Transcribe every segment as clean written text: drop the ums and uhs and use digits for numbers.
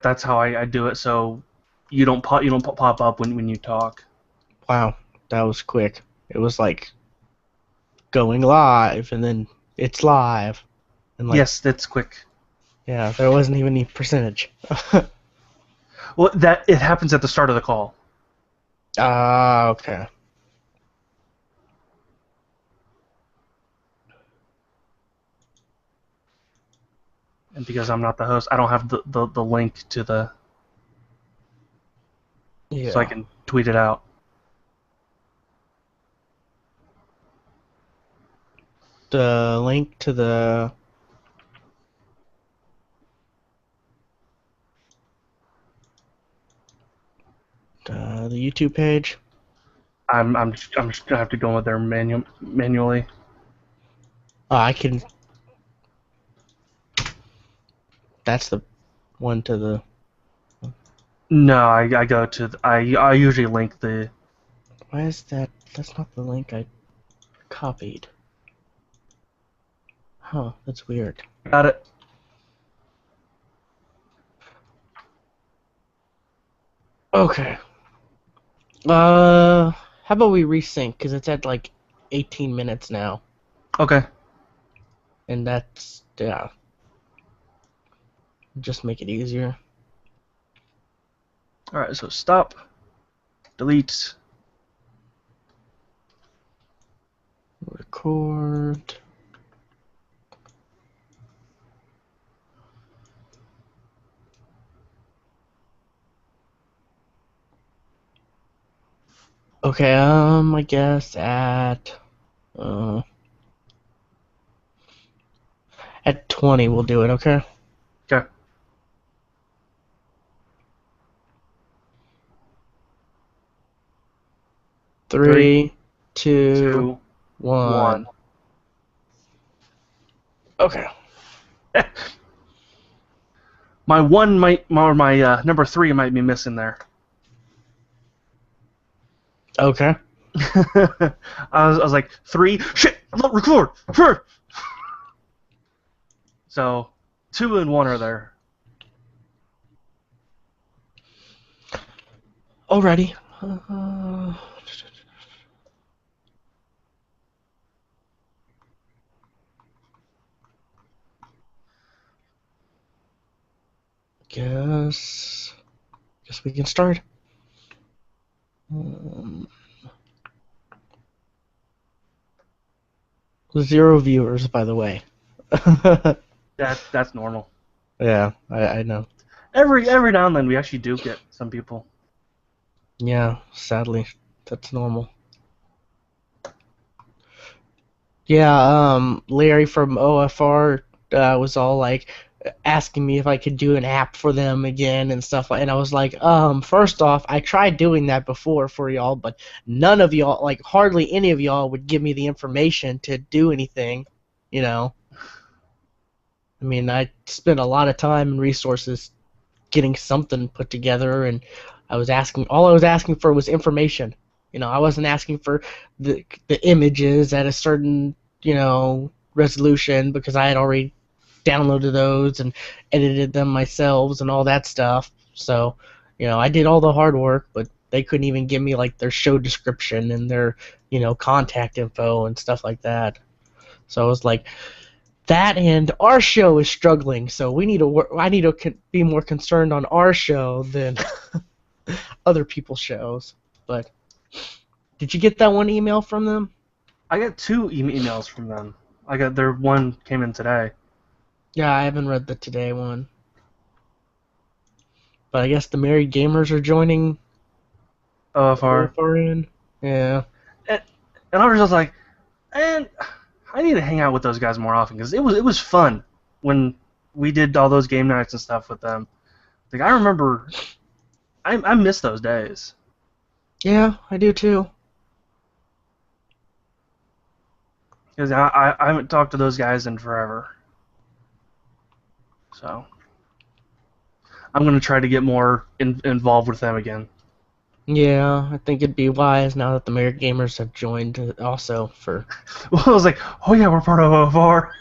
that's how I do it. So you don't pop up when you talk. Wow, that was quick. It was like going live, and then it's live, and like Yes, that's quick. yeah, there wasn't even any percentage. Well, that it happens at the start of the call. Ah, okay. And because I'm not the host, I don't have the link to the so I Yeah. can tweet it out. The link to the YouTube page. I'm just gonna have to go in there manually. Oh, I can. That's the one to the. No, I go to I usually link the. Why is that? That's not the link I copied. Huh, that's weird. Got it. Okay. How about we resync? Because it's at like 18 minutes now. Okay. And that's, yeah. Just make it easier. Alright, so stop. Delete. Record. Okay, I guess at 20 we'll do it, okay? Okay. Three, two, 2, 1. Okay. My one might, or my number 3 might be missing there. Okay. I was like 3. Shit! I'm not record. Sure. So 2 and 1 are there. Alrighty. Guess we can start. 0 viewers, by the way. That's normal. Yeah, I know. Every now and then we actually do get some people. Yeah, sadly, that's normal. Yeah, Larry from OFR was all like asking me if I could do an app for them again and stuff like. And I was like, first off, I tried doing that before for y'all, but none of y'all, like hardly any of y'all, would give me the information to do anything. You know. I mean, I spent a lot of time and resources getting something put together, and all I was asking for was information. You know, I wasn't asking for the images at a certain, resolution, because I had already downloaded those and edited them myself and all that stuff. So, I did all the hard work, but they couldn't even give me like their show description and their, contact info and stuff like that. So I was like, that and our show is struggling, so we need to I need to be more concerned on our show than other people's shows. But did you get that one email from them? I got 2 emails from them. I got their one came in today. Yeah, I haven't read the today one. But I guess the married gamers are joining OFR in. Yeah. And I was just like, man, I need to hang out with those guys more often because it was fun when we did all those game nights and stuff with them. Like I remember, I miss those days. Yeah, I do too. Because I haven't talked to those guys in forever. So I'm gonna try to get more involved with them again. Yeah, I think it'd be wise now that the married gamers have joined also for. Well, I was like, oh yeah, we're part of OFR.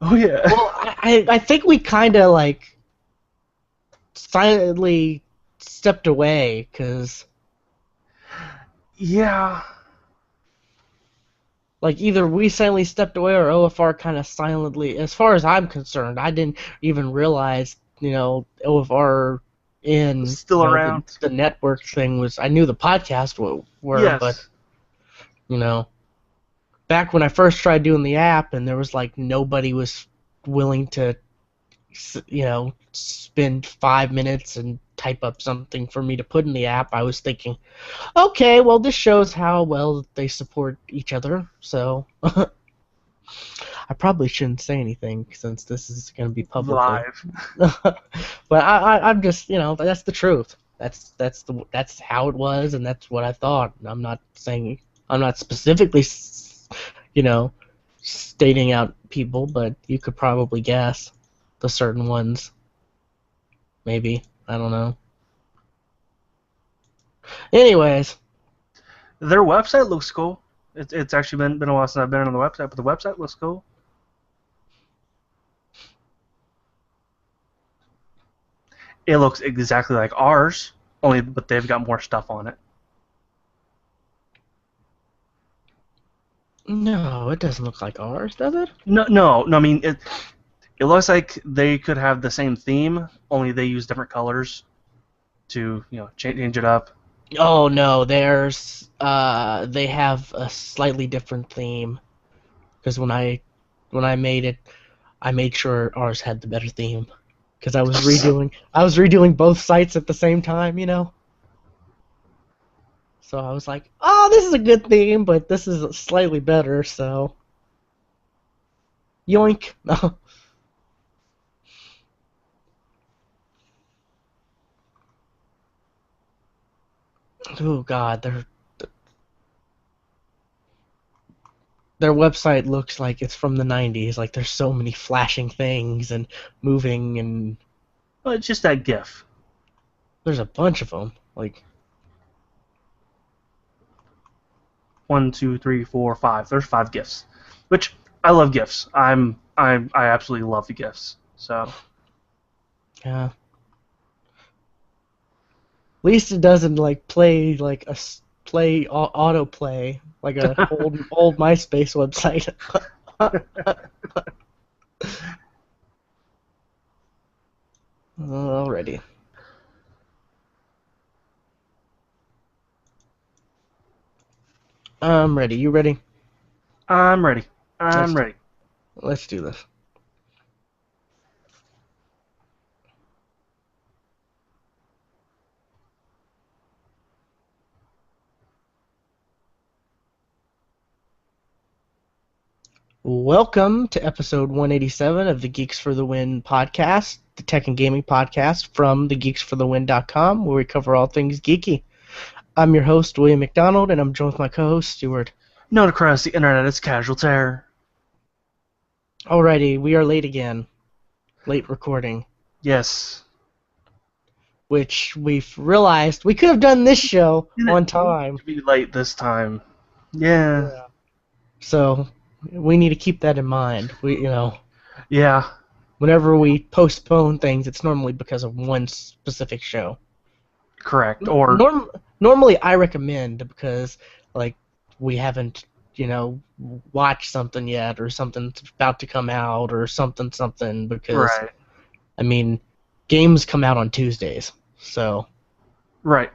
Oh yeah. Well, I think we kind of like silently stepped away because, Yeah. like, either we silently stepped away or OFR kind of silently. As far as I'm concerned, I didn't even realize, OFR in Still around. the network thing was. I knew the podcast were, but Yes. back when I first tried doing the app, and there was like nobody was willing to, spend 5 minutes and type up something for me to put in the app. I was thinking, okay, well, this shows how well they support each other. So I probably shouldn't say anything since this is going to be publicly. Live. But I'm just, that's the truth. That's how it was, and that's what I thought. I'm not specifically, stating out people, but you could probably guess the certain ones. Maybe. I don't know. Anyways. Their website looks cool. It's actually been a while since I've been on the website, but the website looks cool. It looks exactly like ours, but they've got more stuff on it. No, it doesn't look like ours, does it? No. I mean, it looks like they could have the same theme, only they use different colors to change it up. Oh no, they have a slightly different theme. Because when I made it, I made sure ours had the better theme. Because I was redoing both sites at the same time, So I was like, oh, this is a good theme, but this is slightly better, so yoink. No. Oh God, their website looks like it's from the 90s. Like there's so many flashing things and moving and. Well, it's just that GIF. There's a bunch of them. Like 1, 2, 3, 4, 5. There's 5 GIFs, which I love GIFs. I absolutely love the GIFs. So. Yeah. At least it doesn't like play like autoplay like a old MySpace website. Alrighty. I'm ready. You ready? I'm ready. I'm ready. Let's do this. Welcome to episode 187 of the Geeks for the Win podcast, the tech and gaming podcast from thegeeksforthewin.com, where we cover all things geeky. I'm your host, William McDonald, and I'm joined with my co-host, Stuart. Known across the internet as Casual Terror. Alrighty, we are late again. Late recording. Yes. Which we've realized we could have done this show on time. To be late this time. Yeah. So we need to keep that in mind. Yeah. Whenever we postpone things, it's normally because of one specific show. Correct. Or normally I recommend because like we haven't, watched something yet or something's about to come out or something because right. I mean, games come out on Tuesdays. So right.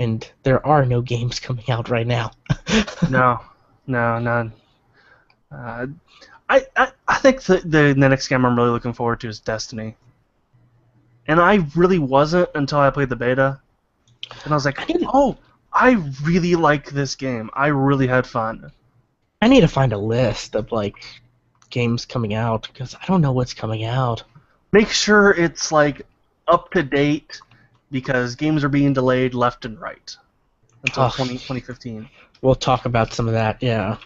And there are no games coming out right now. No, none. I think the next game I'm really looking forward to is Destiny. And I really wasn't until I played the beta. And I was like, I really like this game. I really had fun. I need to find a list of, games coming out, because I don't know what's coming out. Make sure it's, up to date, because games are being delayed left and right until 2015. We'll talk about some of that, yeah.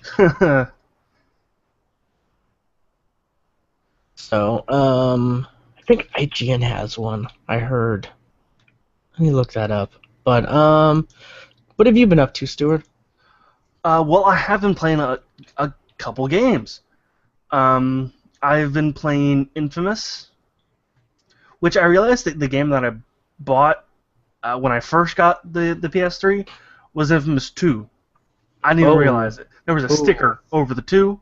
So, I think IGN has one, I heard. Let me look that up. But, what have you been up to, Stuart? Well, I have been playing a couple games. I've been playing Infamous, which I realized that the game that I bought when I first got the PS3 was Infamous 2. I didn't even realize it. There was a sticker over the 2.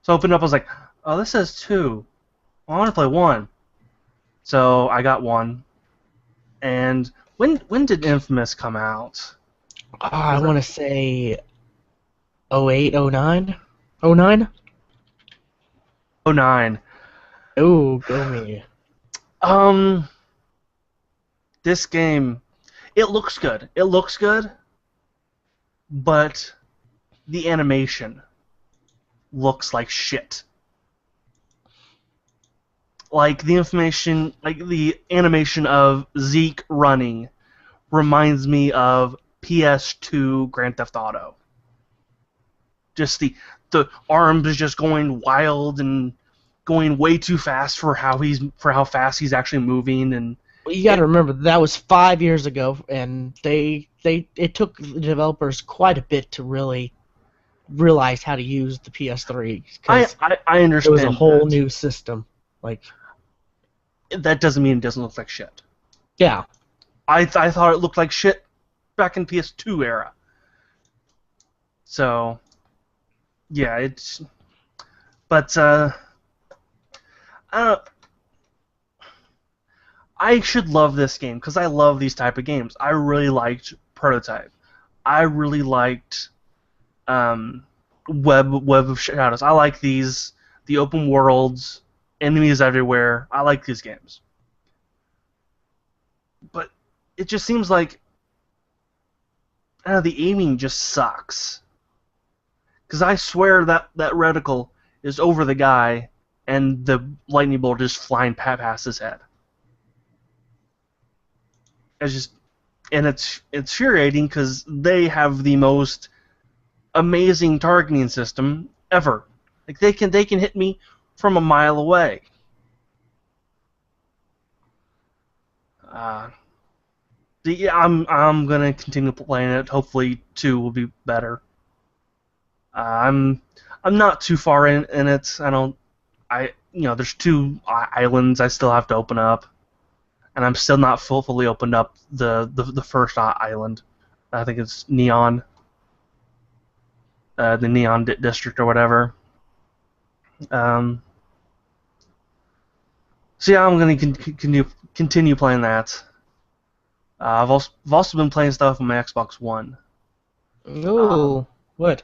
So I opened it up, I was like, oh, this says 2. Well, I want to play 1. So I got 1. And when did Infamous come out? I want to say 08, 09? 09? 09. Oh, go me. This game, it looks good. It looks good, but the animation looks like shit. Like the animation of Zeke running reminds me of PS2 Grand Theft Auto. Just the arms is just going wild and going way too fast for how fast he's actually moving. And Well, you got to remember that was 5 years ago, and it took the developers quite a bit to really realize how to use the PS3. I understand. It was a whole new system. Like, that doesn't mean it doesn't look like shit. yeah. I thought it looked like shit back in PS2 era. So, yeah, it's... But, I don't... I should love this game, because I love these type of games. I really liked Prototype. I really liked Web of Shadows. I like these, the open worlds, enemies everywhere. I like these games. But it just seems like the aiming just sucks. Because I swear that reticle is over the guy, and the lightning bolt just flying past his head. It's infuriating because they have the most amazing targeting system ever. Like they can hit me from a mile away. I'm gonna continue playing it. Hopefully 2 will be better. I'm not too far in it. There's 2 islands I still have to open up, and I'm still not fully opened up the first island. I think it's Neon, the Neon District or whatever. So yeah, I'm gonna continue playing that. I've also been playing stuff on my Xbox One. Ooh, what?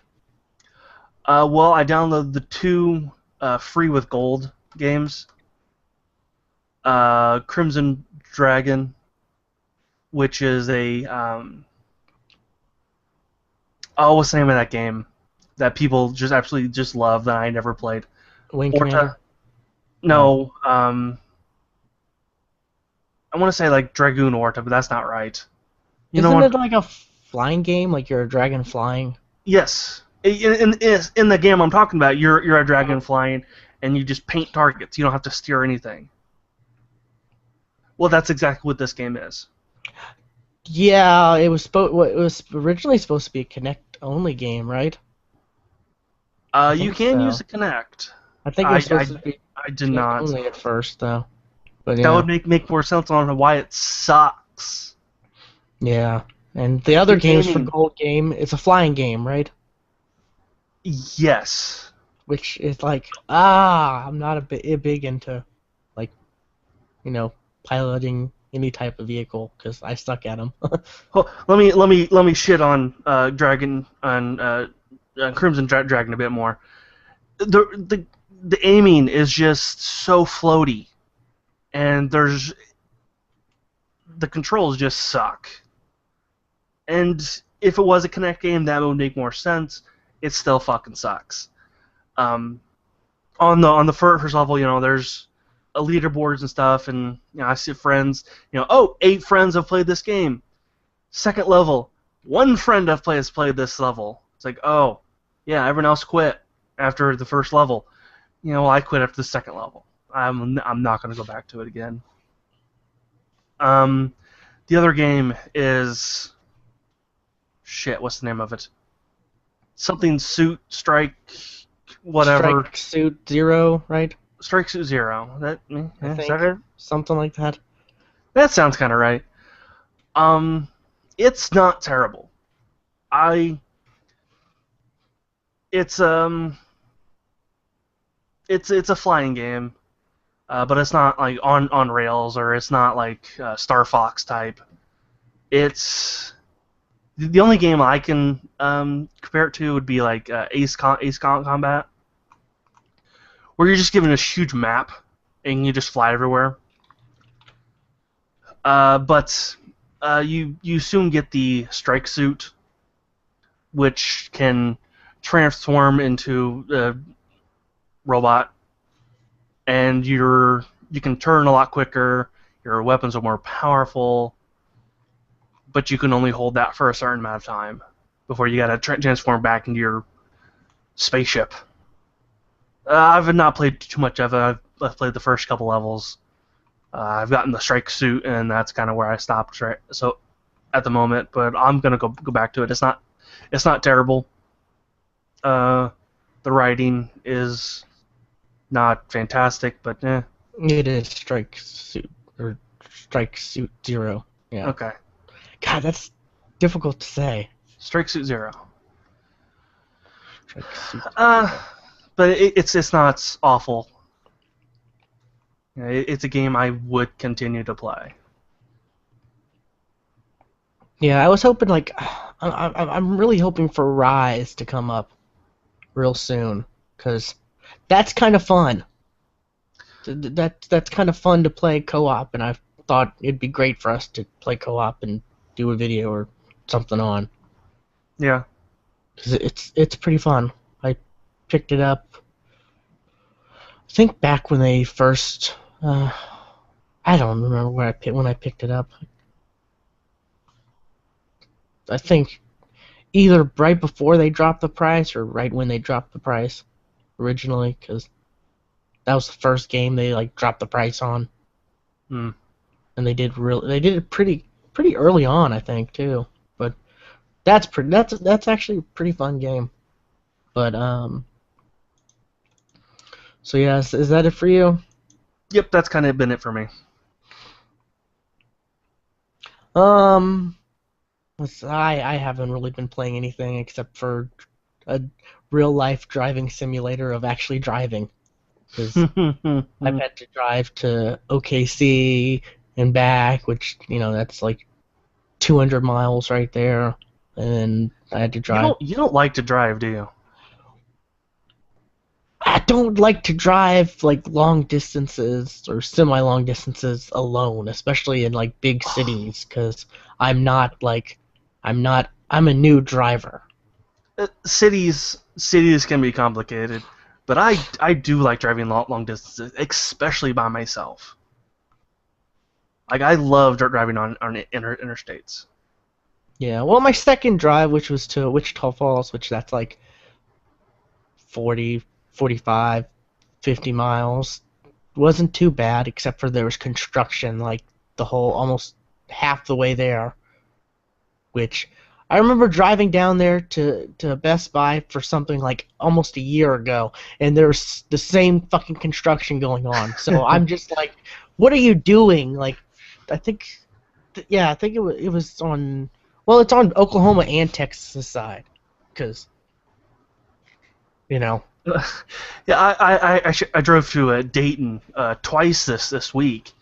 Well, I downloaded the 2 free with gold games. Crimson Dragon, which is a what's the name of that game that people just absolutely just love that I never played? Wing Orta? Commander? No, I want to say like Dragoon Orta, but that's not right. Isn't it like a flying game? Like you're a dragon flying? Yes. In the game I'm talking about, you're a dragon flying, and you just paint targets. You don't have to steer anything. Well, that's exactly what this game is. Yeah, it was originally supposed to be a Kinect-only game, right? You can use the Kinect. I think it was supposed to be I did not. only at first, though. But that would make more sense on why it sucks. Yeah, and the other games for Gold Game, it's a flying game, right? Yes. Which is like, I'm not big into, like, piloting any type of vehicle because I suck at them. Well, let me shit on Dragon on Crimson Dragon a bit more. The aiming is just so floaty, and the controls just suck. And if it was a Kinect game, that would make more sense. It still fucking sucks. On the first level, there's leaderboards and stuff, and I see friends. 8 friends have played this game. Second level, 1 friend has played this level. It's like, oh, yeah, everyone else quit after the first level. Well, I quit after the second level. I'm not gonna go back to it again. The other game is shit. What's the name of it? Something Suit Strike, whatever. Strike Suit Zero, right? Strike Suit Zero. Is that it? something like that. That sounds kind of right. It's not terrible. It's it's a flying game, but it's not like on rails, or it's not like Star Fox type. It's the only game I can compare it to would be like Ace Combat, where you're just given this huge map and you just fly everywhere. But you soon get the strike suit, which can transform into a robot, and you can turn a lot quicker. Your weapons are more powerful, but you can only hold that for a certain amount of time before you gotta transform back into your spaceship. I've not played too much of it. I've played the first couple levels. I've gotten the strike suit, and that's kind of where I stopped. Right, so at the moment, but I'm gonna go back to it. It's not terrible. The writing is not fantastic, but eh. It is Strike Suit or Strike Suit Zero. Yeah. Okay. God, that's difficult to say. Strike Suit Zero. Strike Suit. But it's not awful. It's a game I would continue to play. Yeah, I was hoping I'm really hoping for Rise to come up real soon, because that's kind of fun. That's kind of fun to play co-op, and I thought it'd be great for us to play co-op and do a video or something on. Yeah. Because it's pretty fun. I picked it up, I think back when they first. I don't remember when I picked it up. I think either right before they dropped the price or right when they dropped the price originally, because that was the first game they dropped the price on. Hmm. And they did it pretty early on, I think, too. But that's actually a pretty fun game. But so yeah, is that it for you? Yep, that's kind of been it for me. I haven't really been playing anything except for a real-life driving simulator of actually driving. Because I've had to drive to OKC and back, which, that's like 200 miles right there, and I had to drive. You don't like to drive, do you? I don't like to drive long distances or semi-long distances alone, especially in big cities, because I'm a new driver. Cities can be complicated, but I do like driving long distances, especially by myself. I love driving on interstates. Yeah, well, my second drive, which was to Wichita Falls, which that's 40, 45, 50 miles, wasn't too bad, except for there was construction the whole almost half the way there, which I remember driving down there to Best Buy for something almost a year ago, and there's the same fucking construction going on. So I'm just what are you doing? I think it was on. Well, it's on Oklahoma and Texas side, because Yeah, I drove to Dayton twice this week,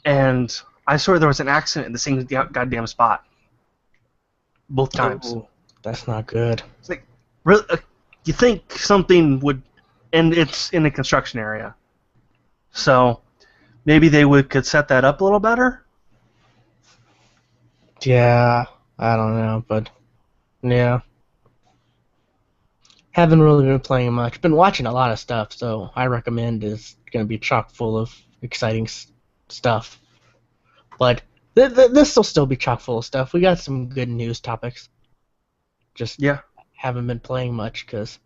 and I swear there was an accident in the same goddamn spot. Both times. Oh, that's not good. It's really, you think something would, and it's in a construction area, so maybe they could set that up a little better. Yeah, I don't know, but yeah, haven't really been playing much. Been watching a lot of stuff, so I recommend it's gonna be chock full of exciting stuff. But this will still be chock full of stuff. We got some good news topics. Just haven't been playing much because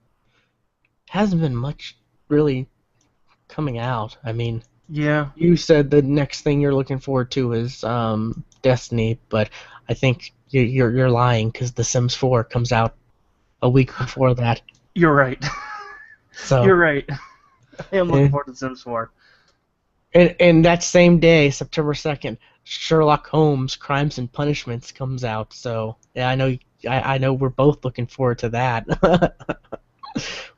hasn't been much really coming out. I mean, yeah, you said the next thing you're looking forward to is Destiny, but I think you're lying because The Sims 4 comes out a week before that. You're right. So you're right. I am looking forward to The Sims 4. And that same day, September 2nd, Sherlock Holmes: Crimes and Punishments comes out. So yeah, I know we're both looking forward to that.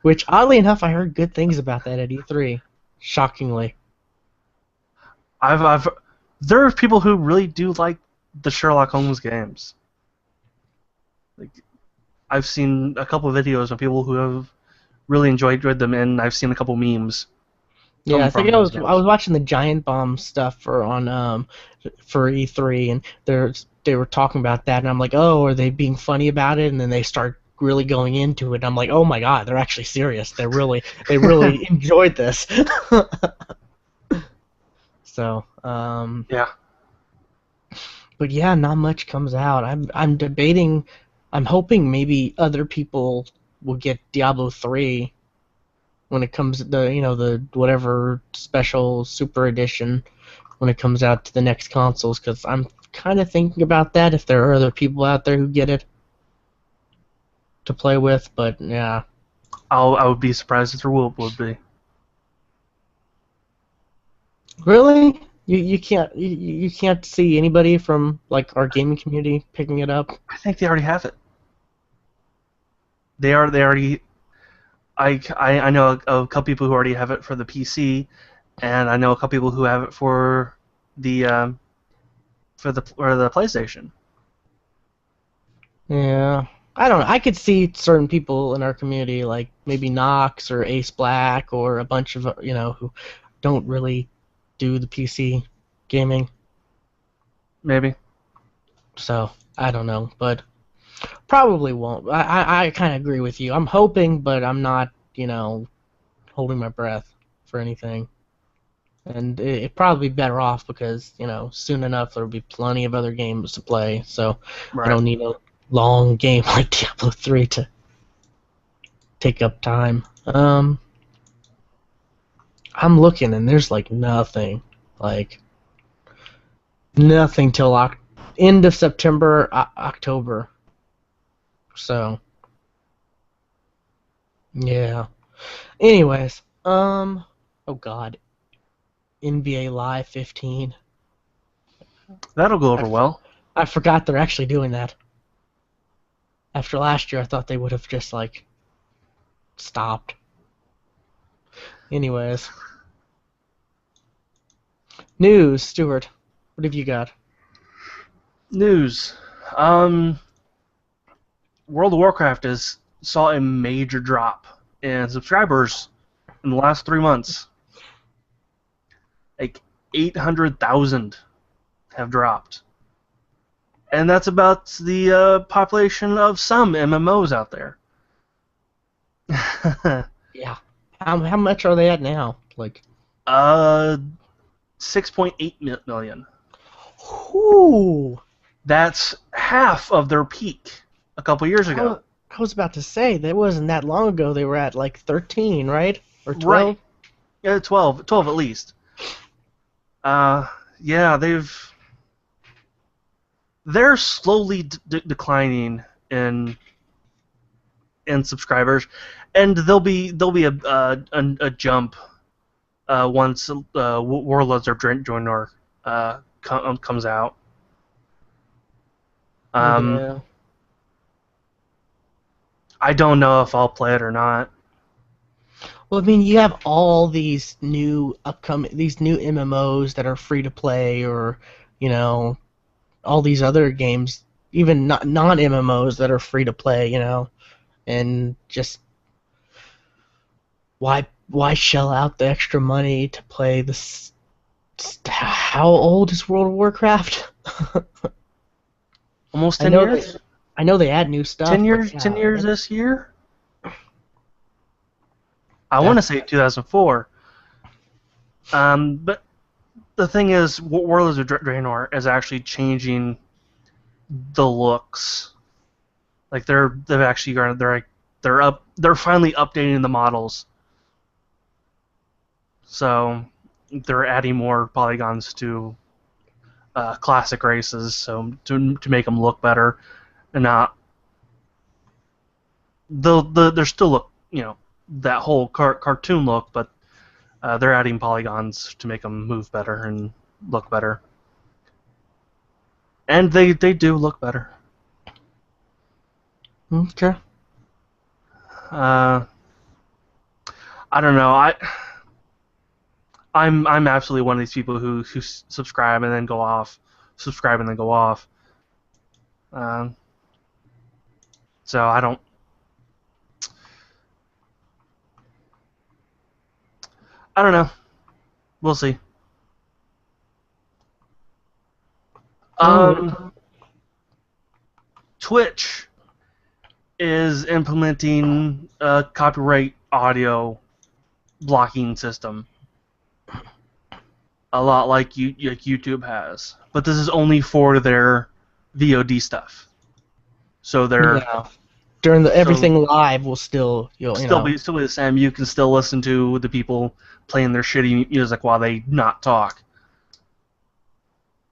Which, oddly enough, I heard good things about that at E3. Shockingly. There are people who really do like the Sherlock Holmes games. Like, I've seen a couple of videos of people who have really enjoyed them, and I've seen a couple memes. Yeah, I think I was watching the Giant Bomb stuff for E3, and they were talking about that, and I'm like, oh, are they being funny about it? And then they start really going into it, and I'm like, oh my god, they're actually serious. They really enjoyed this. So, yeah. But yeah, not much comes out. I'm debating. I'm hoping maybe other people will get Diablo 3 when it comes to the whatever special super edition when it comes out to the next consoles, because I'm kind of thinking about that if there are other people out there who get it to play with. But yeah, I would be surprised if there would be. Really? You can't see anybody from like our gaming community picking it up? I think they already have it. They already. I know a couple people who already have it for the PC, and I know a couple people who have it for the PlayStation. Yeah, I don't know. I could see certain people in our community, like maybe Nox or Ace Black or a bunch of who don't really do the PC gaming. Maybe. So I don't know, but probably won't. I kind of agree with you. I'm hoping, but I'm not holding my breath for anything. And it'd probably be better off because soon enough there'll be plenty of other games to play. So Right. I don't need a long game like Diablo 3 to take up time. I'm looking and there's like nothing till end of September, October. So yeah. Anyways, oh god, NBA Live 15. That'll go over well. I forgot they're actually doing that. After last year, I thought they would have just stopped. Anyways, news, Stuart. What have you got? News. World of Warcraft saw a major drop in subscribers in the last 3 months. Like 800,000 have dropped. And that's about the population of some MMOs out there. Yeah. How much are they at now? 6.8 million. Ooh. That's half of their peak a couple years ago. I was about to say, that wasn't that long ago. They were at 13, right? Or 12? Right. Yeah, 12 at least. Yeah, they're slowly declining in subscribers, and there'll be a jump once Warlords of Draenor comes out. Yeah. I don't know if I'll play it or not. Well, I mean, you have all these new MMOs that are free to play, or all these other games, even non-MMOs that are free to play, and just why shell out the extra money to play this? How old is World of Warcraft? Almost 10 years. I know they add new stuff. 10 years. 10 years this year. I want to say 2004. But the thing is, Warlords of Draenor is actually changing the looks. Like they're finally updating the models. So they're adding more polygons to classic races, so to make them look better, and not they're still look that whole cartoon look, but They're adding polygons to make them move better and look better. And they do look better. Okay. I don't know. I'm absolutely one of these people who subscribe and then go off, subscribe and then go off. So I don't. I don't know. We'll see. Twitch is implementing a copyright audio blocking system, a lot like YouTube has, but this is only for their VOD stuff. So they're during everything live will still be the same. You can still listen to the people playing their shitty music while they not talk,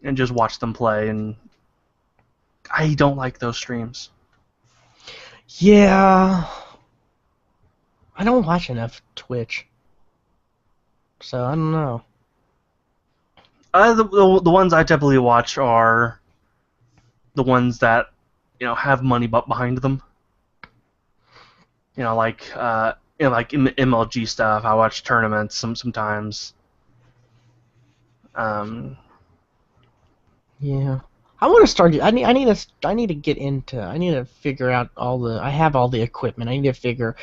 and just watch them play. And I don't like those streams. Yeah, I don't watch enough Twitch, so I don't know. The ones I typically watch are the ones that have money behind them. Like MLG stuff. I watch tournaments sometimes. Yeah, I want to start. I need to get into. I need to figure out I have all the equipment. I need to figure,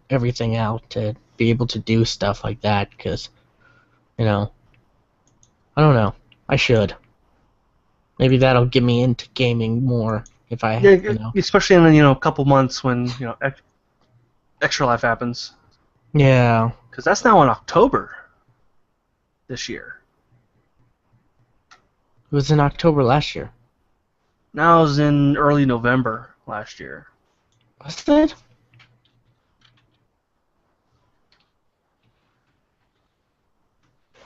everything out to be able to do stuff like that. Because, I don't know. I should. Maybe that'll get me into gaming more if I. Especially in a couple months when Extra Life happens. Yeah. Because that's now in October this year. It was in October last year. Now it was in early November last year. Was it?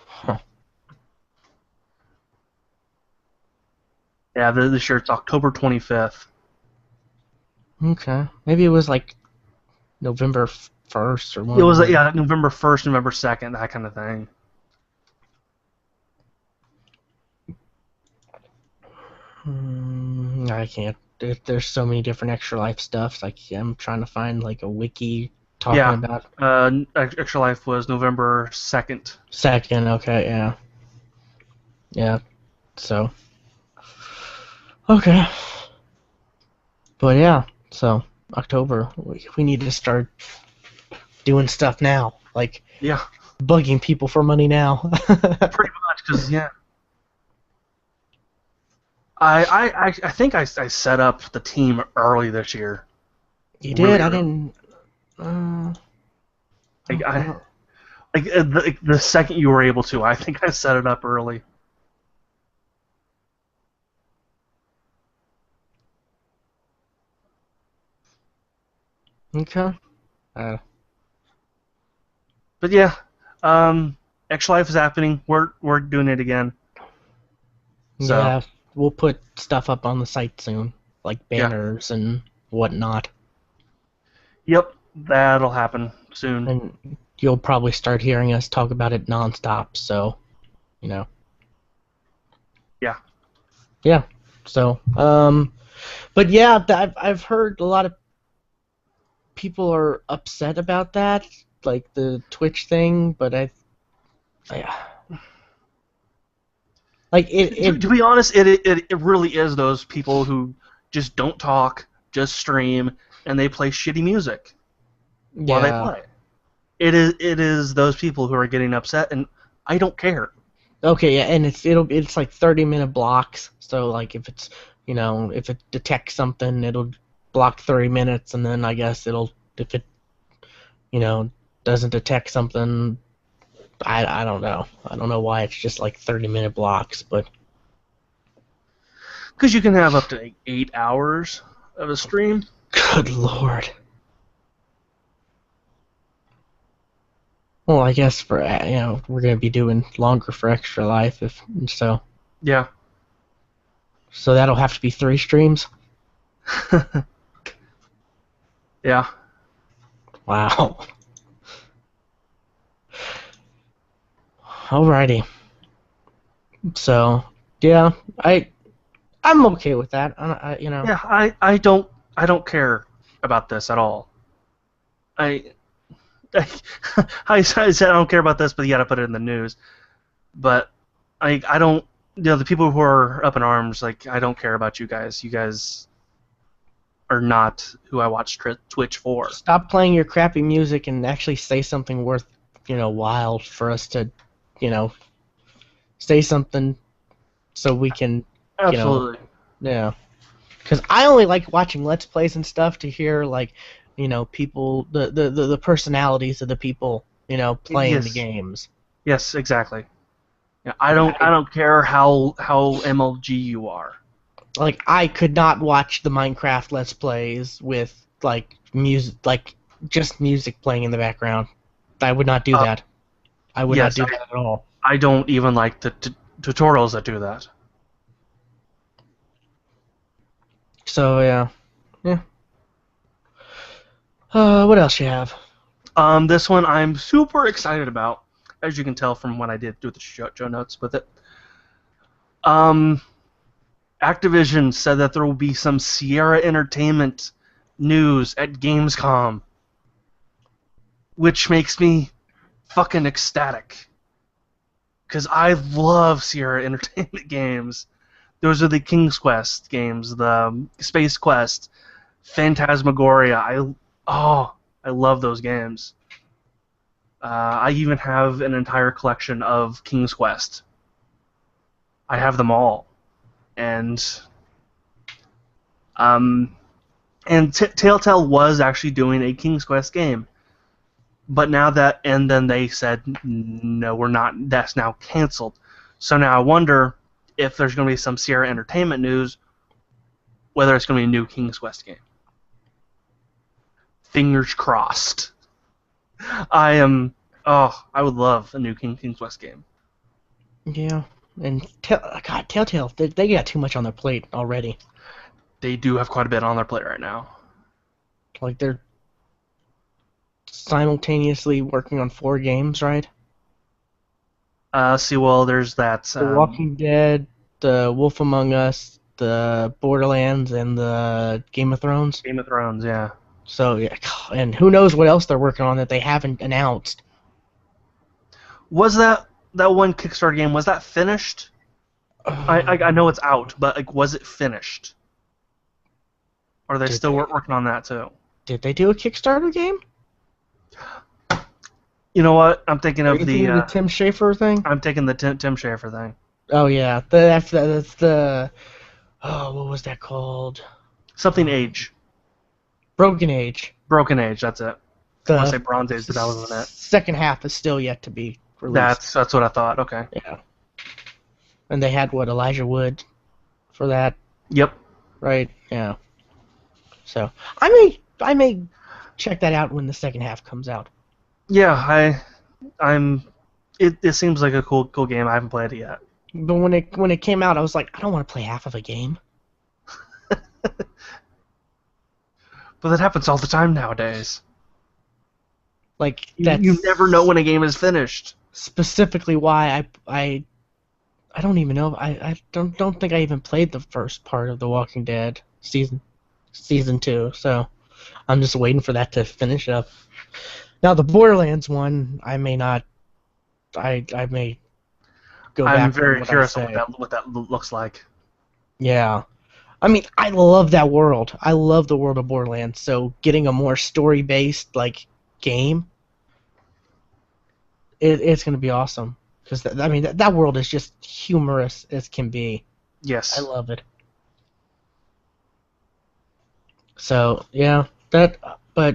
Huh. Yeah, this year it's October 25th. Okay. Maybe it was like November 1st or one. It was November 1st, November 2nd, that kind of thing. I can't. There's so many different Extra Life stuff. Like I'm trying to find like a wiki talking about. Extra Life was November 2nd. 2nd, okay, yeah. Yeah. So. Okay. But yeah, so October, we need to start doing stuff now. Like bugging people for money now. Pretty much, because I think I set up the team early this year. You did? I didn't. The second you were able to, I think I set it up early. Okay. But yeah, Extra Life is happening. We're doing it again. So. Yeah, we'll put stuff up on the site soon, like banners and whatnot. Yep, that'll happen soon. And you'll probably start hearing us talk about it nonstop. So, Yeah. Yeah. So, but yeah, I've heard a lot of people are upset about that, like the Twitch thing, but like it. To be honest, it really is those people who just don't talk, just stream, and they play shitty music while they play. It is those people who are getting upset, and I don't care. Okay, yeah, and it's like 30-minute blocks. So like if it's if it detects something, it'll block 30 minutes, and then I guess if it doesn't detect something, I don't know. I don't know why it's just like 30-minute blocks, but because you can have up to 8 hours of a stream. Good Lord. Well, I guess for we're gonna be doing longer for Extra Life so. Yeah. So that'll have to be 3 streams. Yeah. Wow. Alrighty. So, yeah, I'm okay with that. Yeah, I don't care about this at all. I I said I don't care about this, but you got to put it in the news. But I don't. The people who are up in arms, like I don't care about you guys. You guys are not who I watch Twitch for. Stop playing your crappy music and actually say something worth, while for us to, say something so we can, Absolutely. yeah. Because I only like watching Let's Plays and stuff to hear, like, people, the personalities of the people, playing the games. Yes, exactly. Yeah, I don't care how MLG you are. Like, I could not watch the Minecraft Let's Plays with, like, music, like, just music playing in the background. I would not do that. I would not do that at all. I don't even like the tutorials that do that. So, yeah. What else you have? This one I'm super excited about, as you can tell from what I did do the show notes with it. Activision said that there will be some Sierra Entertainment news at Gamescom, which makes me fucking ecstatic. Because I love Sierra Entertainment games. Those are the King's Quest games, the Space Quest, Phantasmagoria. I love those games. I even have an entire collection of King's Quest. I have them all. And Telltale was actually doing a King's Quest game. But then they said, no, we're not, that's now canceled. So now I wonder if there's going to be some Sierra Entertainment news, whether it's going to be a new King's Quest game. Fingers crossed. I would love a new King's Quest game. Yeah, and Telltale, they got too much on their plate already. They do have quite a bit on their plate right now. Like, they're simultaneously working on 4 games, right? There's that... The Walking Dead, the Wolf Among Us, the Borderlands, and the Game of Thrones. Game of Thrones, yeah. So, yeah, and who knows what else they're working on that they haven't announced. Was that one Kickstarter game, was that finished? I know it's out, but like, was it finished? Or are they still working on that too? Did they do a Kickstarter game? You know what? I'm thinking of the Tim Schafer thing. I'm taking the Tim Schafer thing. Oh yeah, that's the. Oh, what was that called? Something Age. Broken Age. Broken Age. That's it. I want to say Bronze Age, but that wasn't it. Second half is still yet to be released. That's what I thought. Okay. Yeah. And they had Elijah Wood for that. Yep. Right. Yeah. So I may check that out when the second half comes out. Yeah, it seems like a cool game. I haven't played it yet. But when it came out, I was like, I don't want to play half of a game. But that happens all the time nowadays. Like, you never know when a game is finished. Specifically, why I don't even know. I don't think I even played the first part of The Walking Dead season 2. So I'm just waiting for that to finish up. Now the Borderlands one, I may not. I may go back. I'm very curious on what that looks like. Yeah. I mean, I love that world. I love the world of Borderlands. So getting a more story-based game, it's gonna be awesome. Because that world is just humorous as can be. Yes. I love it. So yeah, but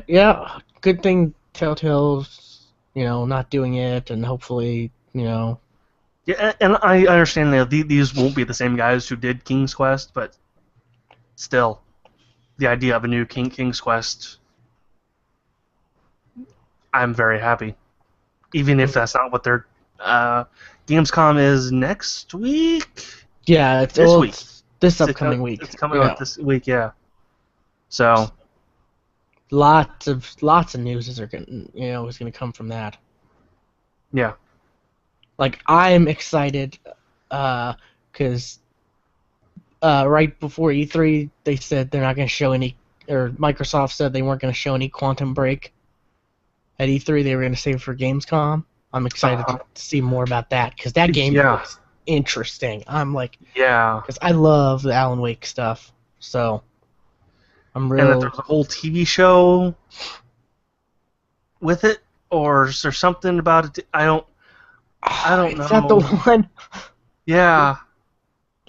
yeah, good thing Telltale's not doing it, and hopefully Yeah, and I understand that these won't be the same guys who did King's Quest, but still, the idea of a new King's Quest, I'm very happy. Even if that's not what their Gamescom is next week. Yeah, this week. This upcoming week. It's coming up this week, yeah. So lots of news is gonna come from that. Yeah. like I'm excited because right before E3 they said they're not going to show any, or Microsoft said they weren't going to show any Quantum Break at E3. They were going to save it for Gamescom. I'm excited to see more about that because that game looks interesting. I'm like, because I love the Alan Wake stuff, so I'm real. And that there's a whole TV show with it, or is there something about it? I don't know. Is that the one? Yeah.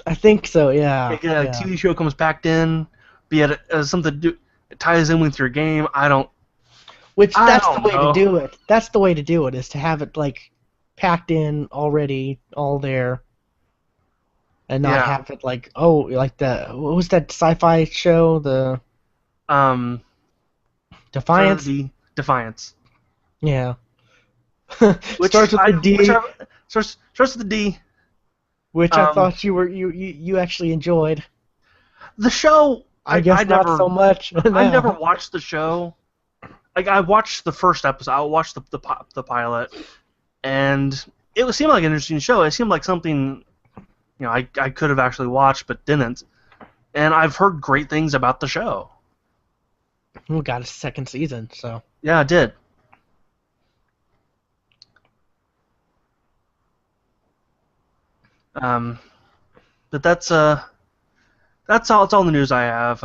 I think so. Yeah. Like a TV show comes back in, be it something to do, it ties in with your game. That's the way to do it. That's the way to do it, is to have it like packed in already, all there, and not have it like like what was that sci-fi show, the Defiance? Defiance. Yeah. Which starts with the D. Starts with the D. Which I thought you actually enjoyed. The show. I guess not so much. I never watched the show. Like, I watched the first episode. I watched the pilot, and it seemed like an interesting show. It seemed like something, I could have actually watched but didn't. And I've heard great things about the show. We got a second season, so. Yeah, I did. But that's all the news I have.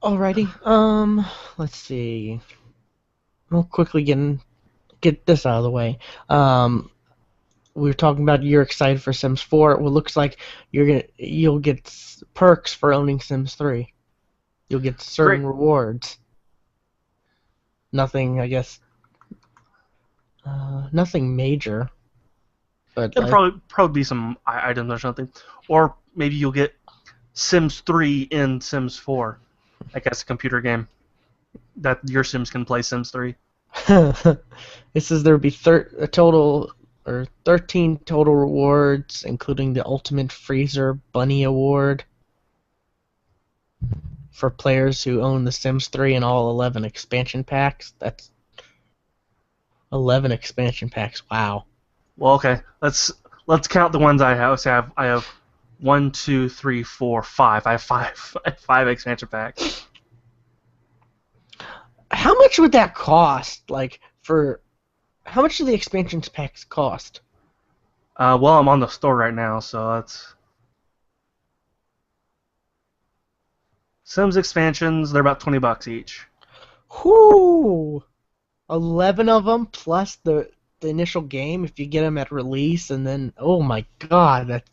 Alrighty. Let's see. We'll quickly get this out of the way. We were talking about you're excited for Sims 4. Well, it looks like you'll get perks for owning Sims 3. You'll get certain rewards. Nothing, I guess. Nothing major. But there'll probably be some items or something, or maybe you'll get Sims 3 in Sims 4. I guess a computer game that your Sims can play Sims 3. It says there would be 13 total rewards, including the Ultimate Freezer Bunny Award for players who own the Sims 3 and all 11 expansion packs. That's 11 expansion packs. Wow. Well, okay. Let's count the ones I have. So I have 1, 2, 3, 4, 5. I have five expansion packs. How much would that cost? How much do the expansion packs cost? Well, I'm on the store right now, so that's Sims expansions. They're about $20 each. Whoo! 11 of them plus the initial game if you get them at release, and then oh my god,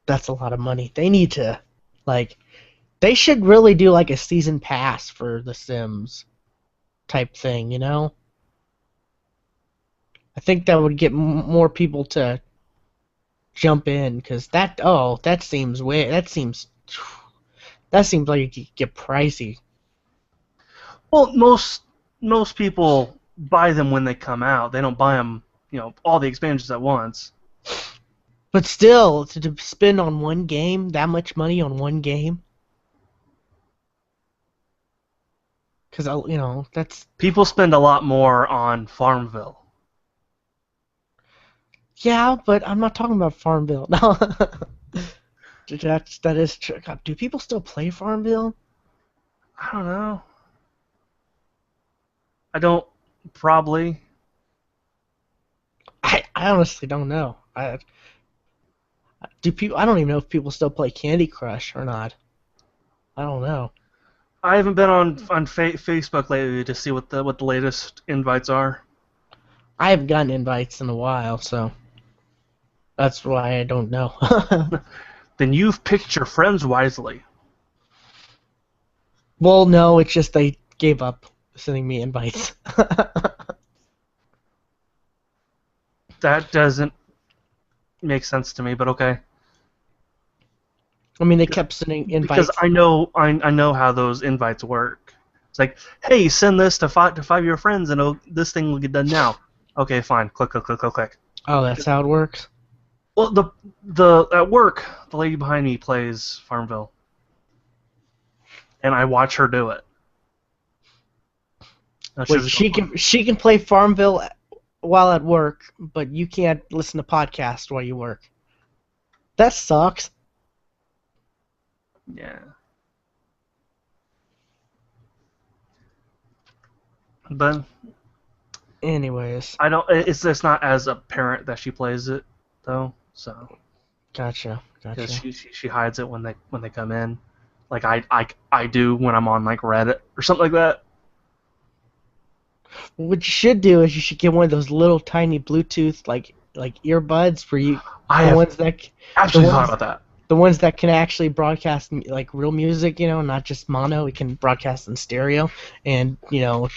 that's a lot of money. They need to they should really do like a season pass for the Sims type thing, I think that would get more people to jump in, because that seems like it could get pricey. Well, most people buy them when they come out. They don't buy them, all the expansions at once. But still, to spend on one game, that much money on one game, because that's people spend a lot more on Farmville. Yeah, but I'm not talking about Farmville. No, that is true. God, do people still play Farmville? I don't know. I don't. Probably. I honestly don't know. I don't even know if people still play Candy Crush or not. I don't know. I haven't been on Facebook lately to see what the latest invites are. I haven't gotten invites in a while, so that's why I don't know. Then you've picked your friends wisely. Well, no, it's just they gave up sending me invites. That doesn't make sense to me, but okay. I mean, they kept sending invites. Because I know how those invites work. It's like, hey, send this to five of your friends, and this thing will get done now. Okay, fine. Click, click, click, click, click. Oh, that's how it works? Well, the at work, the lady behind me plays Farmville, and I watch her do it. Wait, she can play Farmville while at work, but you can't listen to podcasts while you work. That sucks. Yeah. But Anyways, I don't. It's not as apparent that she plays it though. So gotcha. because she hides it when they come in, like I do when I'm on like Reddit or something like that. What you should do is you should get one of those little tiny Bluetooth like earbuds for you, I the have ones that absolutely the thought ones about that. the ones that can actually broadcast like real music, not just mono. It can broadcast in stereo, and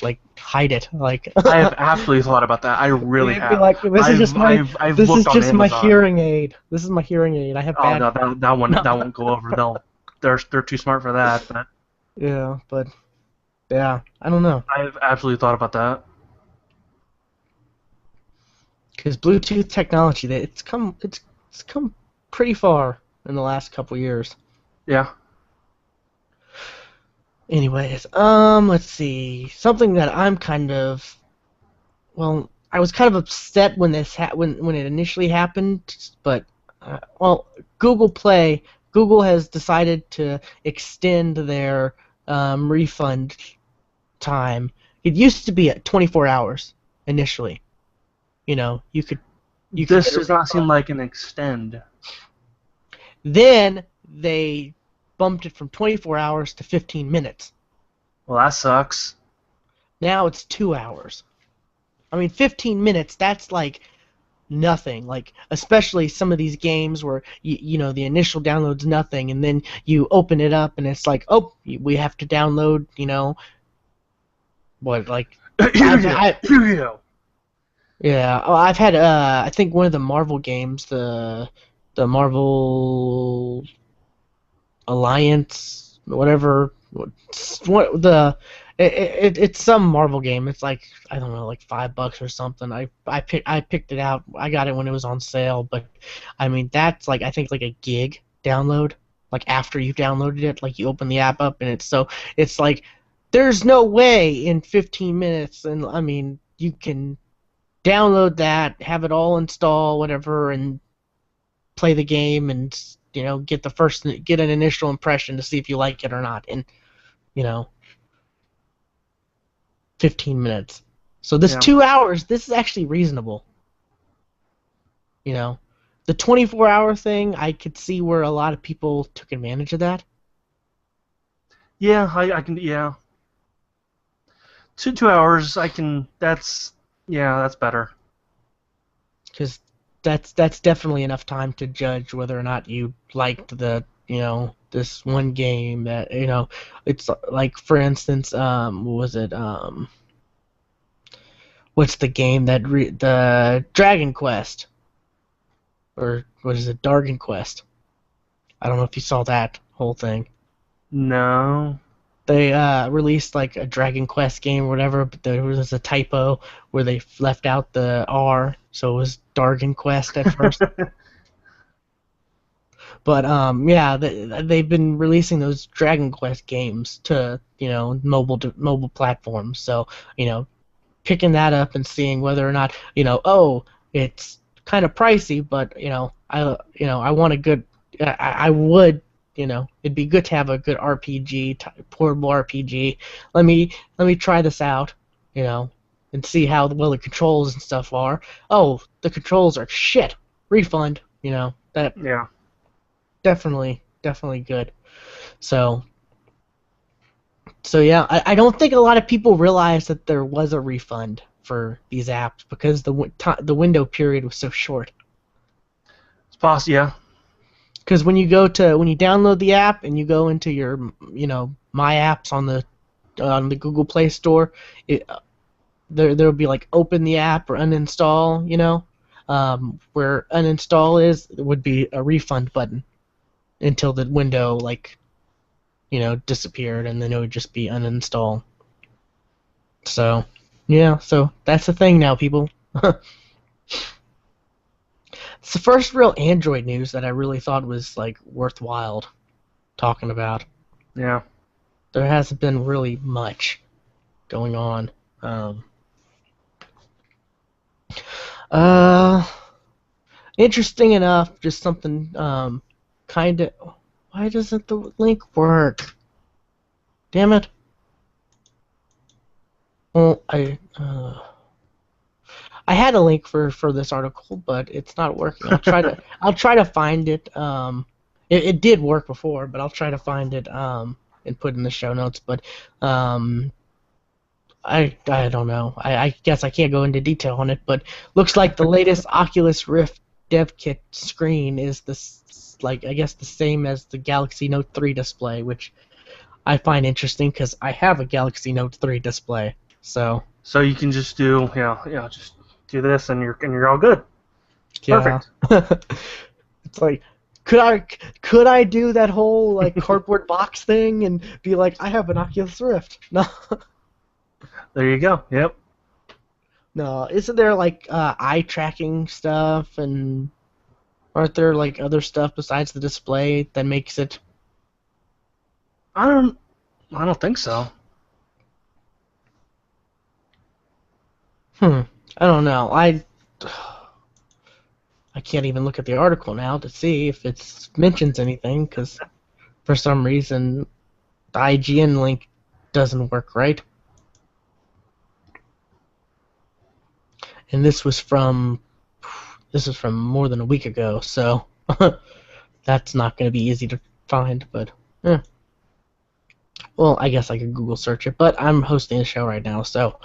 like hide it. Like I have absolutely thought about that. I really it'd be have. like I've I've looked on my Amazon. hearing aid. This is my hearing aid. I have Oh bad. no, that one No. that won't go over. They're too smart for that. But Yeah, but yeah, I don't know. I've absolutely thought about that. Because Bluetooth technology, it's come pretty far in the last couple years. Yeah. Anyways, let's see. Something that I'm kind of, well, I was kind of upset when when it initially happened, but well, Google has decided to extend their refund time. It used to be at 24 hours initially. You could This get a does not seem refund. like an extend. Then they bumped it from 24 hours to 15 minutes. Well, that sucks. Now it's 2 hours. I mean, 15 minutes, that's like nothing. Like, especially some of these games where, the initial download's nothing, and then you open it up and it's like, oh, we have to download, what, like, Yu-Gi-Oh! yeah, I've had, I think one of the Marvel games, the Marvel Alliance, whatever. It's some Marvel game. It's like, I don't know, like $5 or something. I picked it out. I got it when it was on sale, but I mean that's like, I think like a gig download. Like after you've downloaded it, like you open the app up and it's like there's no way in 15 minutes, and I mean you can download that, have it all install, whatever, and play the game and get an initial impression to see if you like it or not in you know 15 minutes. So this Yeah. 2 hours, this is actually reasonable. The 24-hour thing, I could see where a lot of people took advantage of that. Yeah, I can. Yeah. 2 hours. I can. That's better. Because that's definitely enough time to judge whether or not you liked this one game that it's like, for instance, what was it, what's the game the Dragon Quest, or what is it, Dargon Quest? I don't know if you saw that whole thing. No. They released like a Dragon Quest game or whatever, but there was a typo where they left out the R, so it was Dargon Quest at first. But yeah, they've been releasing those Dragon Quest games to mobile platforms. So picking that up and seeing whether or not oh, it's kind of pricey, but I want a good, I would, it'd be good to have a good RPG, portable RPG. Let me try this out, and see how well the controls and stuff are. Oh, the controls are shit. Refund. That Yeah. definitely good. So yeah, I don't think a lot of people realize that there was a refund for these apps because the window period was so short. It's possible. Yeah. Because when you download the app and you go into your my apps on the Google Play Store, there'll be like open the app or uninstall. Where uninstall would be a refund button until the window disappeared, and then it would just be uninstall. So, yeah, so that's the thing now, people. It's the first real Android news that I really thought was like worthwhile talking about. Yeah. There hasn't been really much going on. Uh, Interesting enough. Just something kind of. Why doesn't the link work? Damn it. Well, I had a link for this article, but it's not working. I'll try to find it. It did work before, but I'll try to find it and put it in the show notes. But I don't know. I guess I can't go into detail on it, but looks like the latest Oculus Rift dev kit screen is this, like, I guess the same as the Galaxy Note 3 display, which I find interesting because I have a Galaxy Note 3 display. So you can just do just do this and you're all good. yeah. Perfect. It's like, could I do that whole like cardboard box thing and be like, I have an Oculus Rift? No. There you go. Yep. No, isn't there like eye tracking stuff, and aren't there like other stuff besides the display that makes it? I don't think so. I don't know. I can't even look at the article now to see if it mentions anything, because for some reason the IGN link doesn't work right. And this is from more than a week ago, so that's not going to be easy to find. But well, I guess I could Google search it. But I'm hosting a show right now, so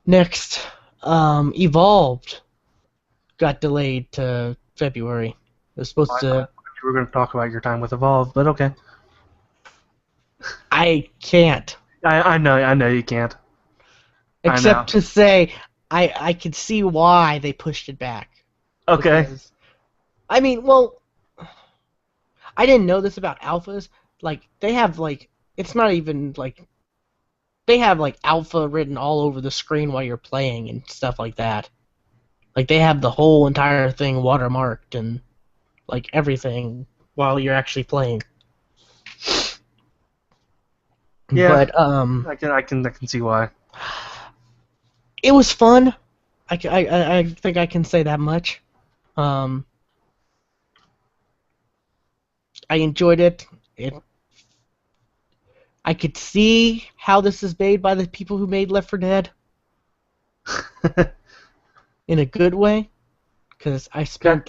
next, Evolved got delayed to February. It was supposed to. You were going to talk about your time with Evolve, but okay. I can't. I know you can't. Except to say, I can see why they pushed it back. Okay. Because, I mean, well, I didn't know this about alphas. Like, they have, like, it's not even, like, they have, like, alpha written all over the screen while you're playing and stuff like that. Like, they have the whole entire thing watermarked and, like, everything while you're actually playing. Yeah, but I can see why. It was fun. I think I can say that much. I enjoyed it. I could see how this is made by the people who made Left 4 Dead. In a good way, because I spent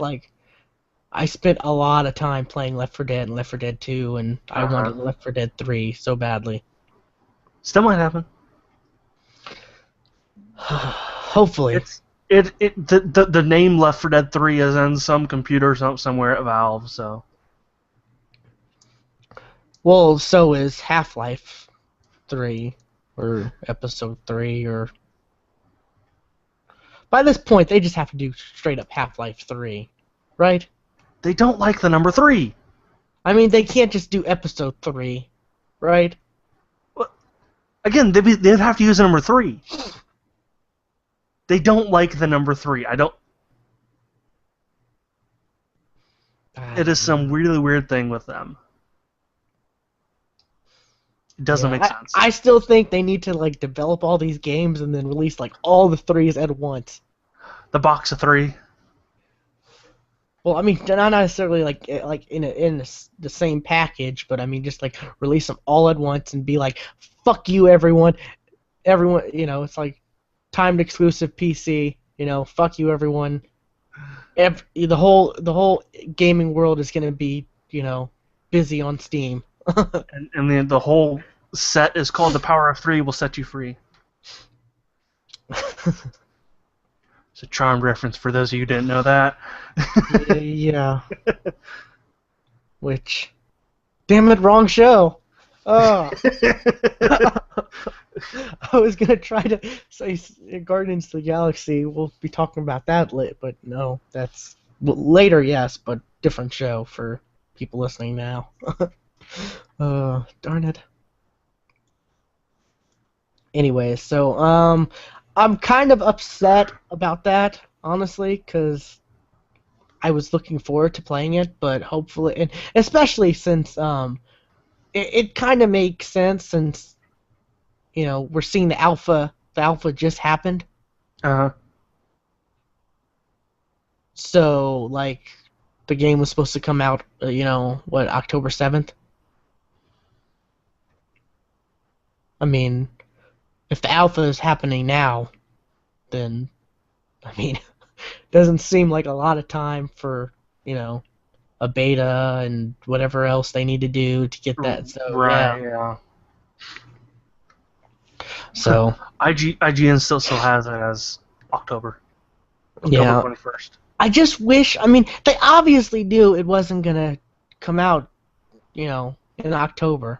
a lot of time playing Left 4 Dead and Left 4 Dead 2, and I wanted Left 4 Dead 3 so badly. Still might happen. Hopefully. The name Left 4 Dead 3 is in some computer somewhere at Valve, so. Well, so is Half-Life 3 or Episode 3 or. By this point, they just have to do straight up Half-Life 3, right? They don't like the number 3. I mean, they can't just do Episode 3, right? Well, again, they'd have to use the number 3. They don't like the number 3. I don't. It is some really weird thing with them. It doesn't make sense. I still think they need to like develop all these games and then release like all the 3s at once. The box of 3. Well, I mean, not necessarily like in the same package, but I mean just like release them all at once and be like, "Fuck you, everyone!" Everyone, it's like timed exclusive PC. Fuck you, everyone. The whole gaming world is gonna be busy on Steam. and the whole set is called The Power of 3 will set you free. It's a Charmed reference for those of you who didn't know that. Yeah. Which, damn it, wrong show. Oh. I was gonna try to say Guardians of the Galaxy. We'll be talking about that later, but no, that's later. Yes, but different show for people listening now. Darn it. Anyway, so I'm kind of upset about that, honestly, because I was looking forward to playing it, but hopefully, and especially since it kind of makes sense since we're seeing the alpha just happened. Uh-huh. So, like, the game was supposed to come out, October 7th? I mean, if the alpha is happening now, then, I mean, doesn't seem like a lot of time for, a beta and whatever else they need to do to get that. So, yeah. Right, yeah. So, IGN still has it as October yeah. 21st. I just wish, they obviously knew it wasn't going to come out, in October.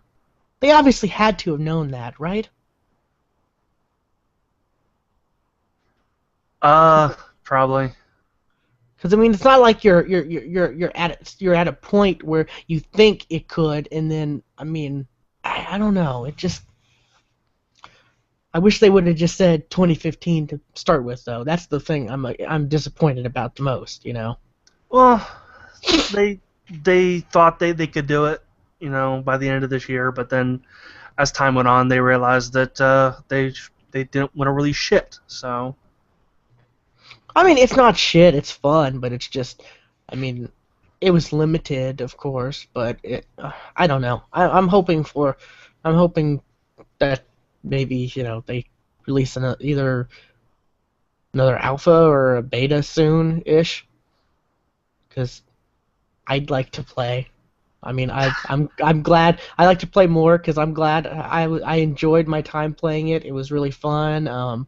They obviously had to have known that, right? Probably. Because it's not like you're at a point where you think it could, and then I don't know. It just, I wish they would have just said 2015 to start with, though. That's the thing I'm disappointed about the most, Well, they thought they could do it, by the end of this year, but then as time went on, they realized that they didn't want to release shit. So. It's not shit. It's fun, but it's just, it was limited, of course, but I don't know. I'm hoping that maybe they release either another alpha or a beta soon-ish, because I'd like to play. I'm glad. I like to play more because I'm glad I enjoyed my time playing it. It was really fun.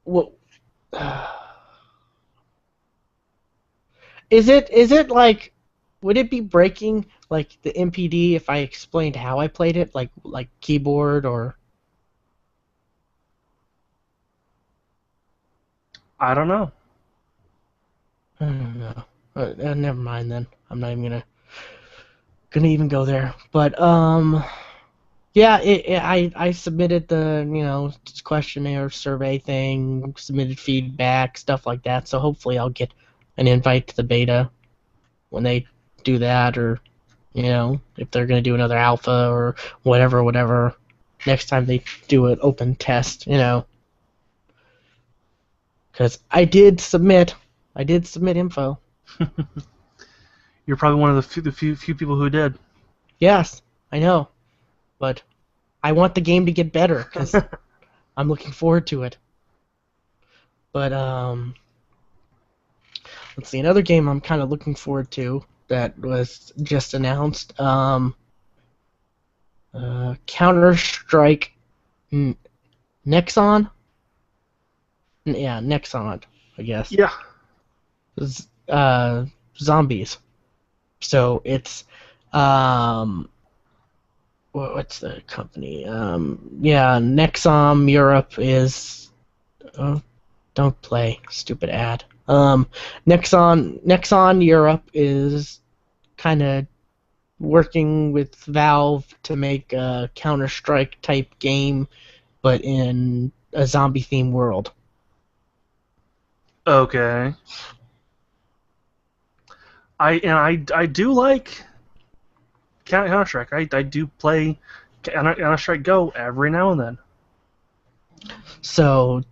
What is it like? Would it be breaking like the MPD if I explained how I played it, like keyboard or? I don't know. I don't know. Never mind then. I'm not even gonna even go there. But yeah, I submitted the questionnaire survey thing, submitted feedback, stuff like that. So hopefully I'll get an invite to the beta when they do that, or if they're gonna do another alpha or whatever next time they do an open test, because I did submit info. You're probably one of the few people who did. Yes, I know, but I want the game to get better because I'm looking forward to it. But let's see, another game I'm kind of looking forward to that was just announced. Counter-Strike Nexon? Yeah, Nexon, I guess. Yeah. Zombies. So it's what's the company? Yeah, Nexon Europe is. Oh, don't play, stupid ad. Nexon Europe is kind of working with Valve to make a Counter-Strike type game, but in a zombie-themed world. Okay. I do like Counter-Strike. I do play Counter-Strike Go every now and then. So,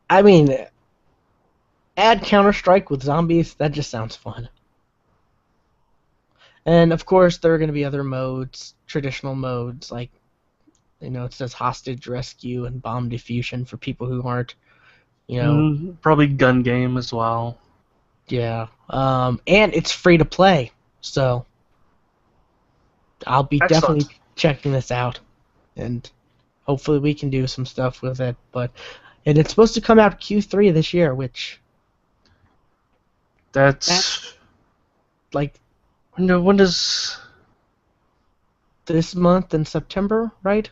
add Counter-Strike with zombies, that just sounds fun. And of course, there are going to be other modes, traditional modes, like, it says hostage rescue and bomb diffusion for people who aren't, Probably gun game as well. Yeah. And it's free to play, so I'll be Excellent. definitely checking this out, and hopefully we can do some stuff with it. And it's supposed to come out Q3 this year, which that's like when does this month in September, right?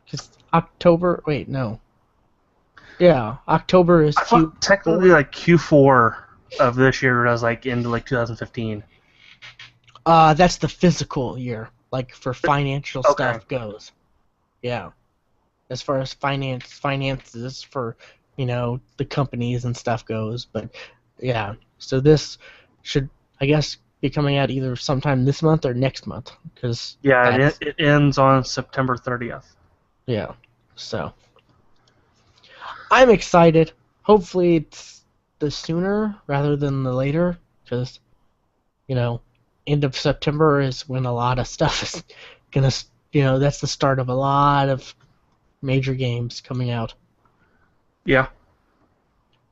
Because October. Wait, no. Yeah, October is technically like Q4 of this year is like into like 2015. That's the physical year, like for financial stuff goes. Yeah. As far as finances for, the companies and stuff goes, but yeah. So this should, I guess, be coming out either sometime this month or next month, because it ends on September 30th. Yeah. So I'm excited. Hopefully it's the sooner rather than the later, because, end of September is when a lot of stuff is gonna, that's the start of a lot of major games coming out. Yeah.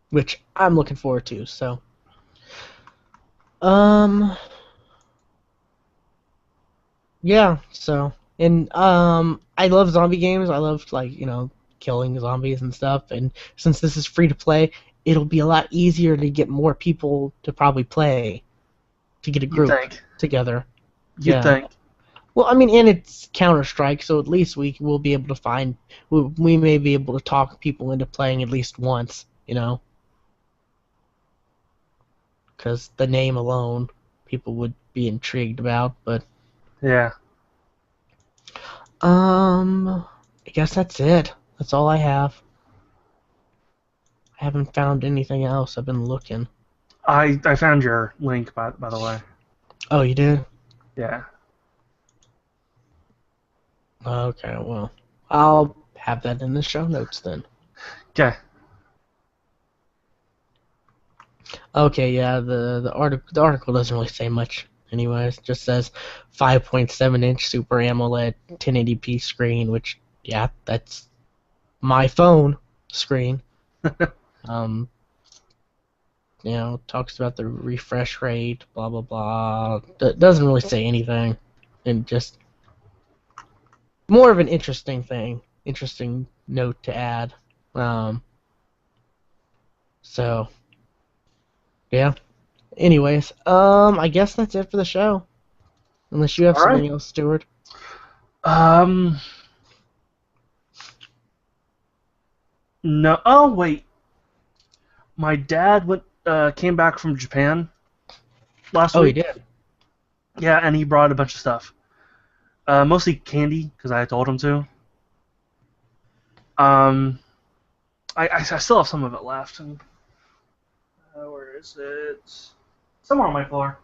Which I'm looking forward to, so. Yeah, so. And, I love zombie games. I love, killing zombies and stuff, and since this is free to play, it'll be a lot easier to get more people to probably play, to get a group together. You think? Well, I mean, and it's Counter-Strike, so at least we will be able to find, we may be able to talk people into playing at least once, because the name alone, people would be intrigued about, but... Yeah. I guess that's it. That's all I have. I haven't found anything else. I've been looking. I found your link, by the way. Oh, you did? Yeah. Okay, well, I'll have that in the show notes then. Okay. Okay, yeah, the article doesn't really say much. Anyways, it just says 5.7-inch Super AMOLED 1080p screen, which, yeah, that's my phone screen. Talks about the refresh rate, blah, blah, blah. Doesn't really say anything. And just more of an interesting note to add. So, yeah. Anyways, I guess that's it for the show. Unless you have something else, Stuart. No. Oh, wait. My dad came back from Japan last week. Oh, he did? Yeah, and he brought a bunch of stuff. Mostly candy, because I told him to. I still have some of it left. Where is it? Somewhere on my floor.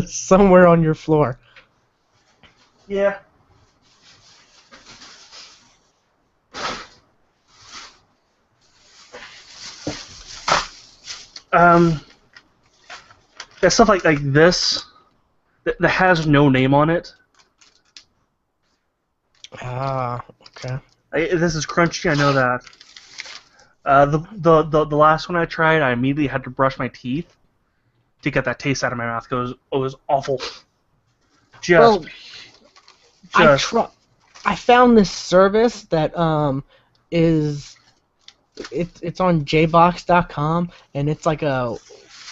Somewhere on your floor. Yeah. Yeah, stuff like this that has no name on it. Ah, okay. This is crunchy. I know that. The last one I tried, I immediately had to brush my teeth to get that taste out of my mouth because it was awful. I found this service that it's on jbox.com, and it's like a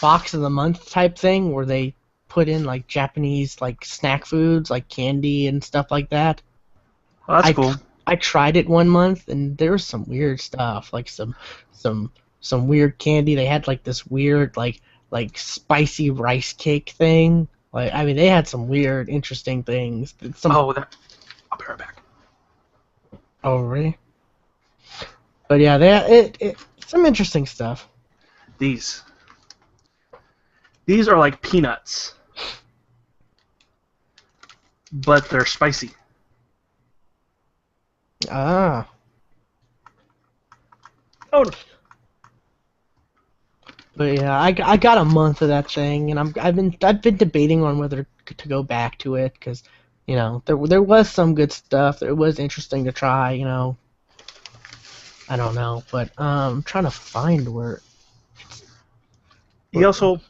box of the month type thing where they put in like Japanese like snack foods like candy and stuff like that. Oh, that's cool. I tried it one month, and there was some weird stuff, like some weird candy. They had like this weird like spicy rice cake thing. Like, I mean, they had some weird, interesting things. I'll be right back. Oh, really? But yeah, some interesting stuff. These are like peanuts, but they're spicy. Ah. Oh. But yeah, I got a month of that thing, and I've been debating on whether to go back to it because, there was some good stuff. It was interesting to try. I don't know, but I'm trying to find where. He also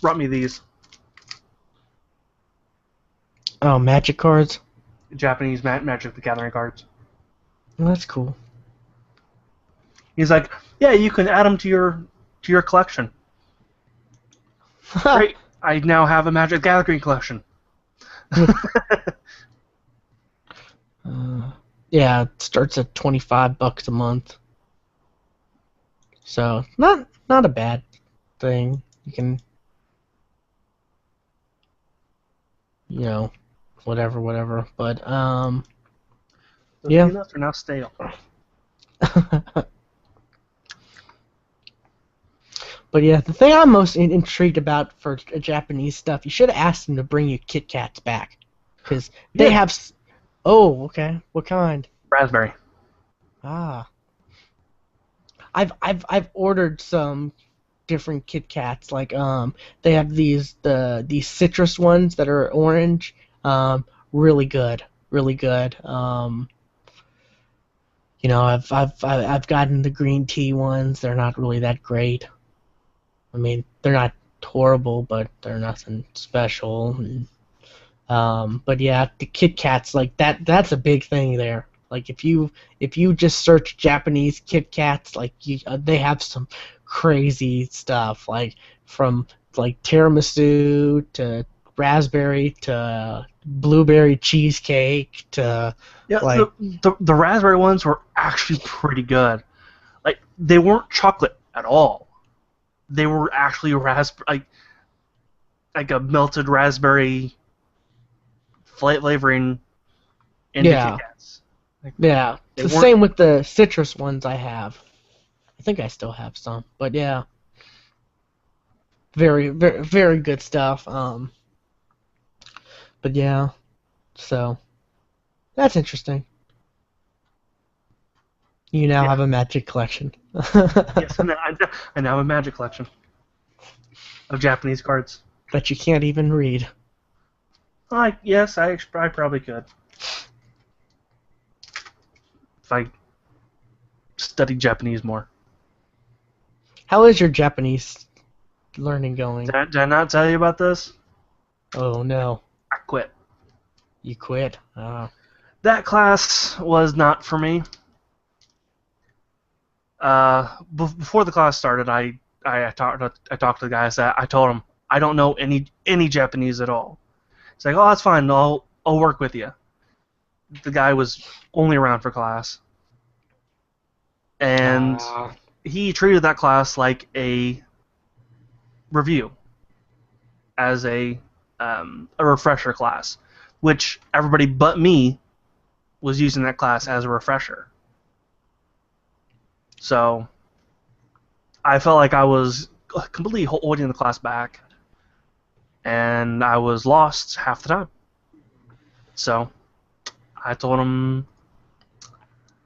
brought me these. Oh, magic cards. Japanese Magic the Gathering cards. Well, that's cool. He's like, yeah, you can add them to your collection. Great, I now have a Magic the Gathering collection. Yeah, it starts at $25 a month. So not a bad thing. You can, whatever. But The yeah. peanuts are now stale. But yeah, the thing I'm most intrigued about for Japanese stuff, you should have asked them to bring you Kit Kats back, because they have. Oh, okay. What kind? Raspberry. Ah. I've ordered some different Kit Kats. Like they have these citrus ones that are orange. Really good, really good. I've gotten the green tea ones. They're not really that great. I mean, they're not horrible, but they're nothing special. But yeah, the Kit Kats, like that's a big thing there. Like if you just search Japanese Kit Kats, like they have some crazy stuff, like from like tiramisu to raspberry to blueberry cheesecake to Yeah, like the raspberry ones were actually pretty good. Like they weren't chocolate at all. They were actually like a melted raspberry flavoring into Kit yeah, Kats. Like, yeah. they The weren't. same with the citrus ones I have. I think I still have some, but yeah, very very very good stuff. But yeah, so that's interesting. You now Yeah. have a magic collection. Yes, I now have a Magic collection of Japanese cards. That you can't even read. Yes, I probably could if I studied Japanese more. How is your Japanese learning going? Did I not tell you about this? Oh no, I quit. you quit. That class was not for me. Before the class started, I talked to the guy. I told him I don't know any Japanese at all. He's like, oh, that's fine. I'll work with you. The guy was only around for class, and he treated that class like a review, as a refresher class, which everybody but me was using that class as a refresher. So I felt like I was completely holding the class back, and I was lost half the time. So I told him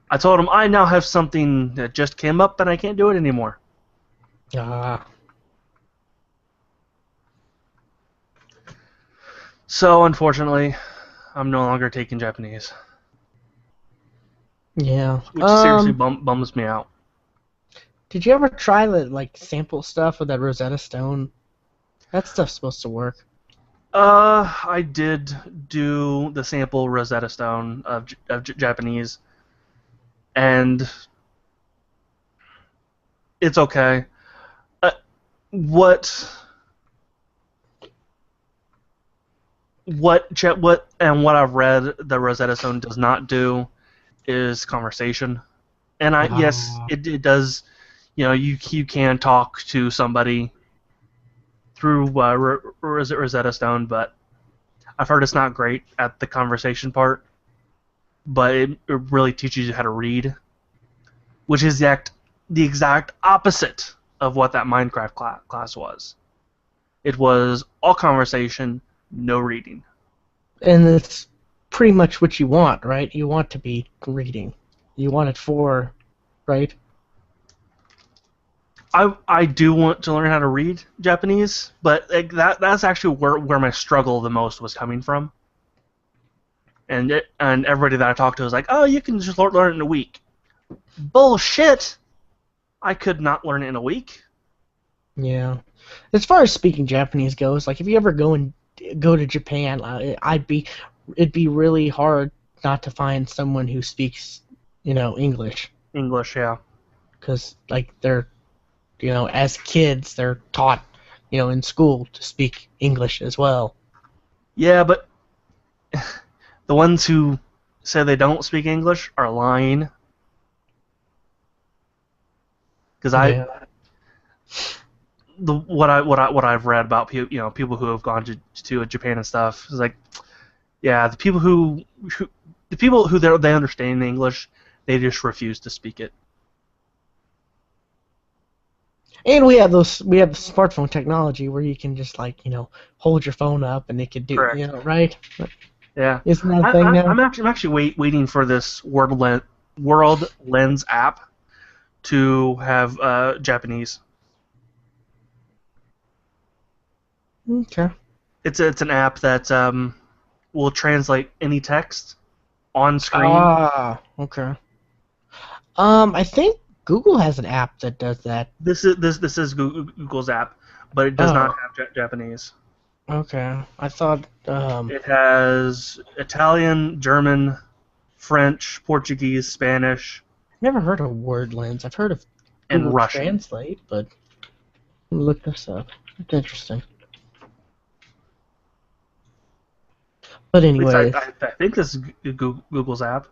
I now have something that just came up and I can't do it anymore. So unfortunately, I'm no longer taking Japanese, Yeah. which seriously bums me out. Did you ever try the like sample stuff with that Rosetta Stone? That stuff's supposed to work. I did do the sample Rosetta Stone of Japanese, and it's okay. What I've read the Rosetta Stone does not do is conversation. And yes, it does. You know, you can talk to somebody through Rosetta Stone, but I've heard it's not great at the conversation part. But it really teaches you how to read, which is the exact opposite of what that Minecraft class was. It was all conversation, no reading. And it's pretty much what you want, right? You want to be reading. You want it for, right? I do want to learn how to read Japanese, but like that's actually where my struggle the most was coming from. And everybody that I talked to was like, "Oh, you can just learn it in a week." Bullshit! I could not learn it in a week. Yeah. As far as speaking Japanese goes, like if you ever go to Japan, it'd be really hard not to find someone who speaks, English. English, yeah. Because like they're, as kids they're taught, in school to speak English as well. Yeah, but the ones who say they don't speak English are lying. Because what I've read about people who have gone to Japan and stuff is like, yeah, the people who they understand English, they just refuse to speak it. And we have smartphone technology where you can just hold your phone up and it could do, Correct. right? Yeah. Isn't that a thing now? I'm actually waiting for this wordlet World Lens app to have Japanese. Okay. It's an app that will translate any text on screen. Ah, okay. I think Google has an app that does that. This is Google's app, but it does not Oh, have Japanese. okay. I thought. It has Italian, German, French, Portuguese, Spanish, Never heard of Word Lens. I've heard of and Google Russian. Translate, but let me look this up. It's interesting. But At least anyways, I think this is Google's app.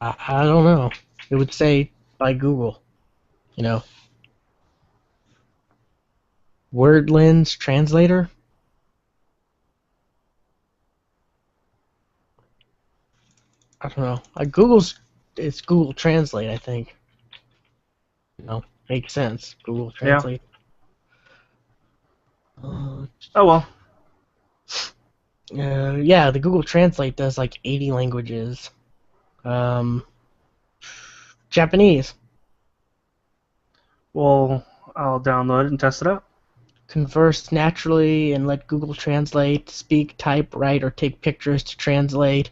I don't know. It would say by Google, you know. Word Lens Translator? I don't know. It's Google Translate, I think. Makes sense. Google Yeah. Translate. Oh well. Yeah, the Google Translate does like 80 languages. Japanese. Well, I'll download it and test it out. Converse naturally and let Google Translate. Speak, type, write, or take pictures to translate.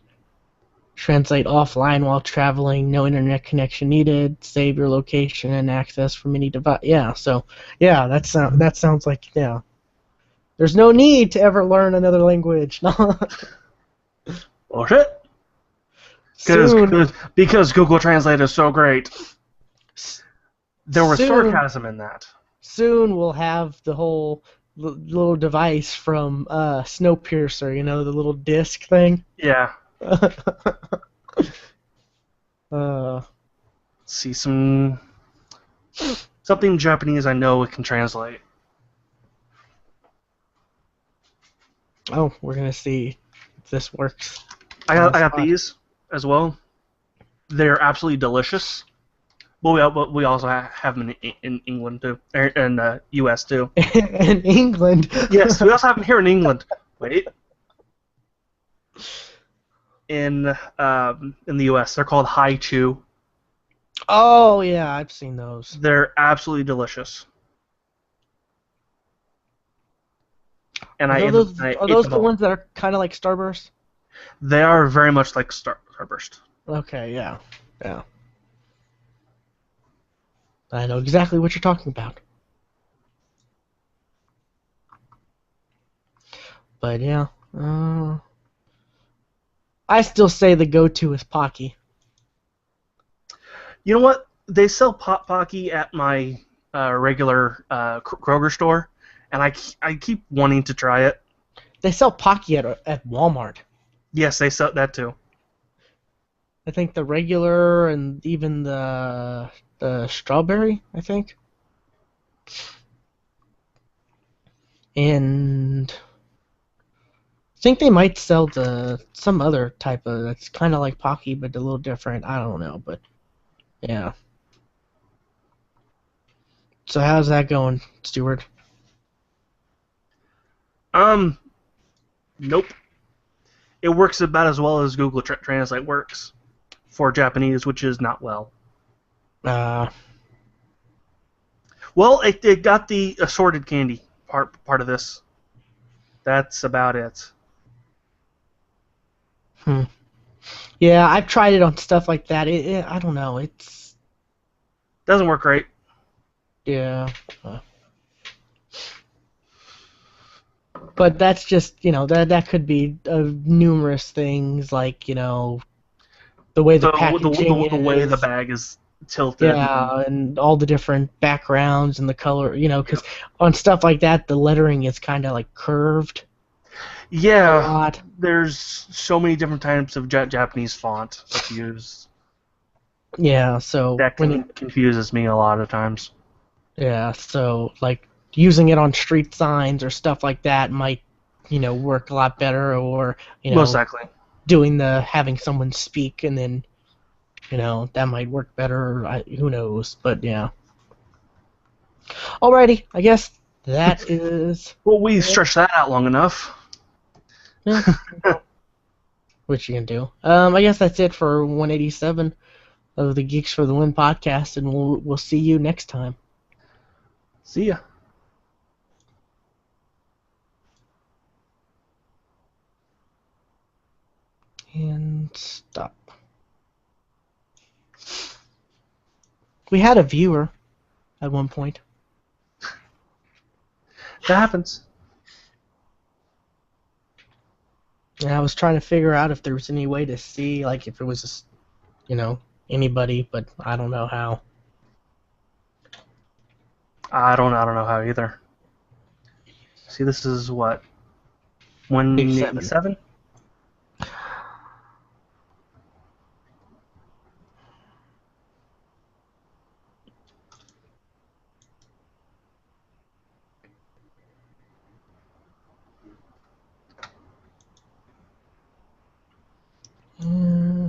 Translate offline while traveling. No internet connection needed. Save your location and access from any device. Yeah, so yeah, that sounds like There's no need to ever learn another language. No. Oh shit! Soon, Because Google Translate is so great. There was soon, sarcasm in that. soon we'll have the whole little device from Snowpiercer. The little disc thing. Yeah. uh, See something Japanese I know it can translate. oh, we're gonna see if this works. I got these as well. They're absolutely delicious. But we also have them in England too, and U.S. too. In England. Yes, we also have them here in England. Wait. In the U.S., they're called Hai Chew. Oh yeah, I've seen those. They're absolutely delicious. And Are those the ones that are kind of like Starburst? They are very much like Starburst. Okay, yeah. I know exactly what you're talking about. But yeah, I still say the go-to is Pocky. You know what? They sell Pocky at my regular Kroger store, and I keep wanting to try it. They sell Pocky at Walmart. Yes, they sell that too. I think the regular and even the strawberry, I think. And I think they might sell some other type of that's kind of like Pocky but a little different. I don't know, but yeah. So how's that going, Stuart? Nope. It works about as well as Google Translate works for Japanese, which is not well. Well, it got the assorted candy part of this. That's about it. Yeah, I've tried it on stuff like that. I don't know. It's doesn't work great. Yeah. But that's just, that could be numerous things, like, the way the packaging the way the bag is tilted. Yeah, and all the different backgrounds and the color, because on stuff like that, the lettering is kind of like curved. Yeah, a lot. There's so many different types of Japanese font that's used. Yeah, so that confuses me a lot of times. Yeah, so like using it on street signs or stuff like that might, work a lot better, or most likely having someone speak and then, that might work better. Who knows? But yeah. Alrighty, I guess that is. Well, we stretched that out long enough. Yeah. What you can do. I guess that's it for 187 of the Geeks for the Win podcast, and we'll see you next time. See ya. And stop. We had a viewer at one point. That happens. And I was trying to figure out if there was any way to see, like, if it was, just, anybody, but I don't know how. I don't know how either. See, this is what? 187?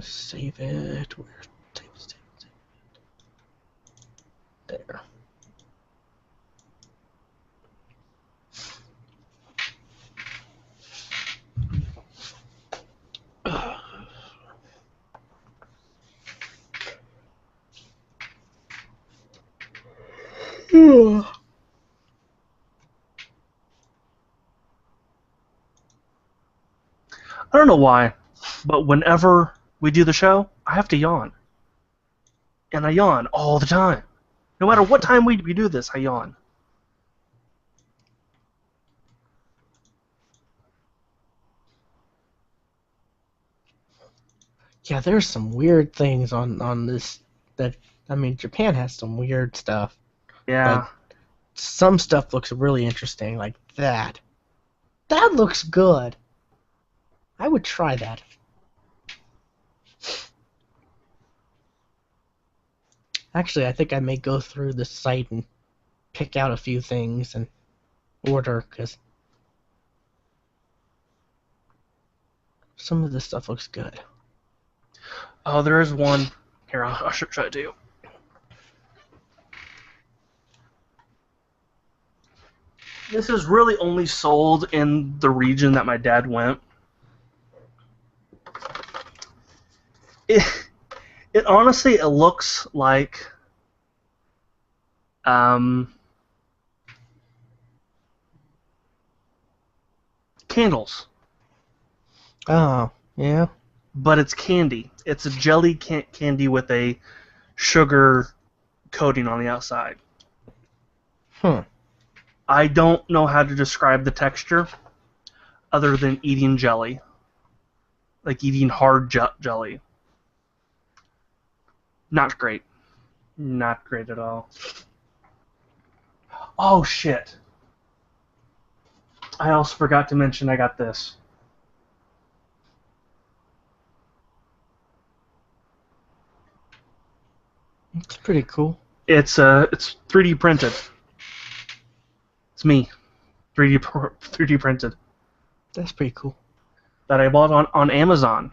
Save it. Where? Save it. There. I don't know why, but whenever we do the show, I have to yawn. And I yawn all the time. No matter what time we do this, I yawn. Yeah, there's some weird things on this. Japan has some weird stuff. Yeah. But some stuff looks really interesting, like that. That looks good. I would try that. Actually, I think I may go through the site and pick out a few things and order, because some of this stuff looks good. Oh, there is one. Here, I'll show it to you. This is really only sold in the region that my dad went. It honestly, it looks like candles. Oh, yeah. But it's candy. It's a jelly candy with a sugar coating on the outside. I don't know how to describe the texture other than eating jelly. Like eating hard jelly. Not great. Not great at all. Oh, shit. I also forgot to mention I got this. It's pretty cool. It's 3D printed. It's me. 3D printed. That's pretty cool. That I bought on Amazon.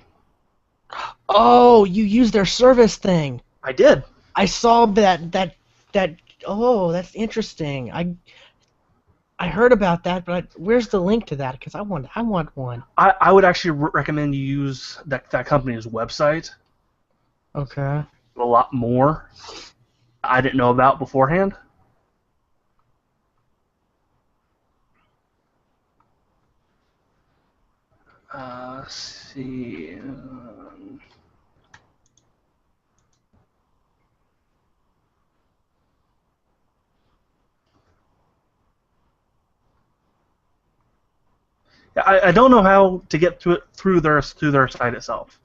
Oh, you used their service thing. I did. I saw that. Oh, that's interesting. I heard about that, but where's the link to that? Because I want one. I would actually recommend you use that company's website. Okay. A lot more I didn't know about beforehand. Let's see. I don't know how to get to it through their site itself.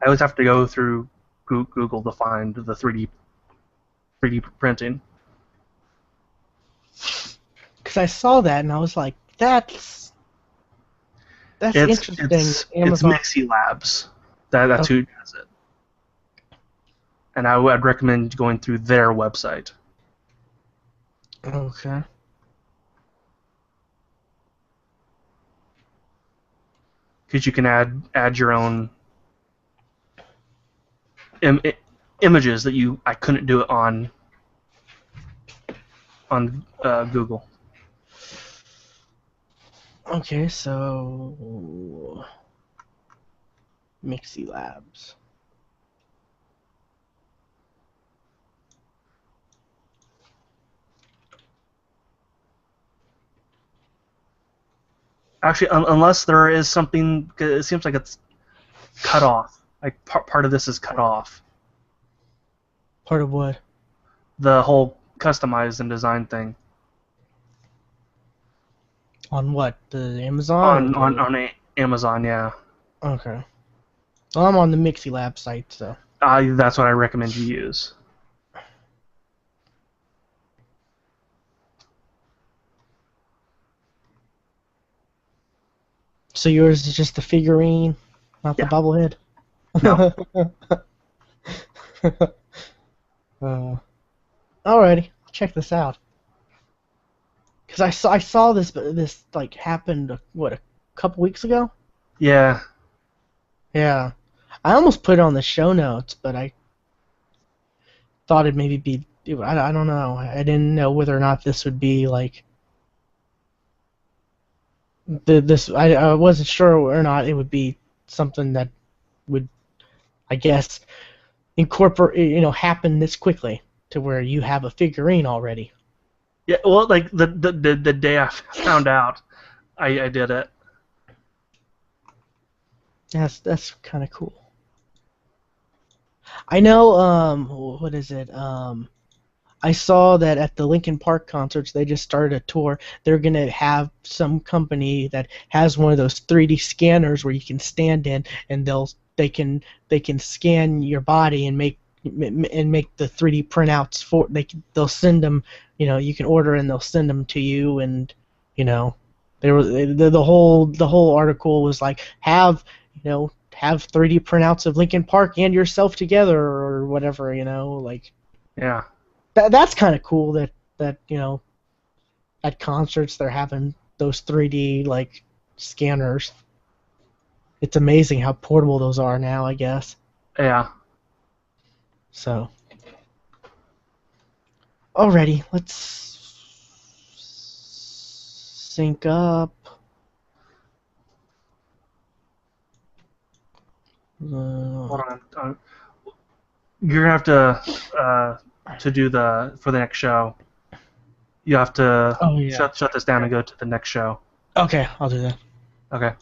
I always have to go through Google to find the 3D printing. Because I saw that and I was like, that's interesting. It's Mixie Labs. That's who does it. And I would recommend going through their website. Okay. Because you can add your own images that I couldn't do it on Google. Okay, so Mixie Labs. Actually, unless there is something, it seems like it's cut off. Like part of this is cut off. Part of what? The whole customize and design thing. On what? The Amazon? On Amazon, yeah. Okay. Well, I'm on the Mixie Lab site, so. That's what I recommend you use. So yours is just the figurine, not the bobblehead? No. Alrighty, I'll check this out. Cause I saw this like happened a couple weeks ago. Yeah. Yeah, I almost put it on the show notes, but I thought it'd maybe be I don't know. I didn't know whether or not this would be like I wasn't sure or not it would be something that would, I guess, incorporate happen this quickly to where you have a figurine already. Yeah. Well, like the day I found out, I did it. That's kind of cool. I know. What is it? I saw that at the Linkin Park concerts, they just started a tour. They're gonna have some company that has one of those 3D scanners where you can stand in, and they can scan your body and make the 3D printouts for they'll send them. You can order and they'll send them to you, and the whole article was like have 3D printouts of Linkin Park and yourself together or whatever, like. Yeah. That's kind of cool that at concerts they're having those 3D like scanners. It's amazing how portable those are now, I guess. Yeah. So, alrighty, let's sync up. Hold on. You're gonna have to do for the next show. You have to shut this down and go to the next show. Okay, I'll do that. Okay.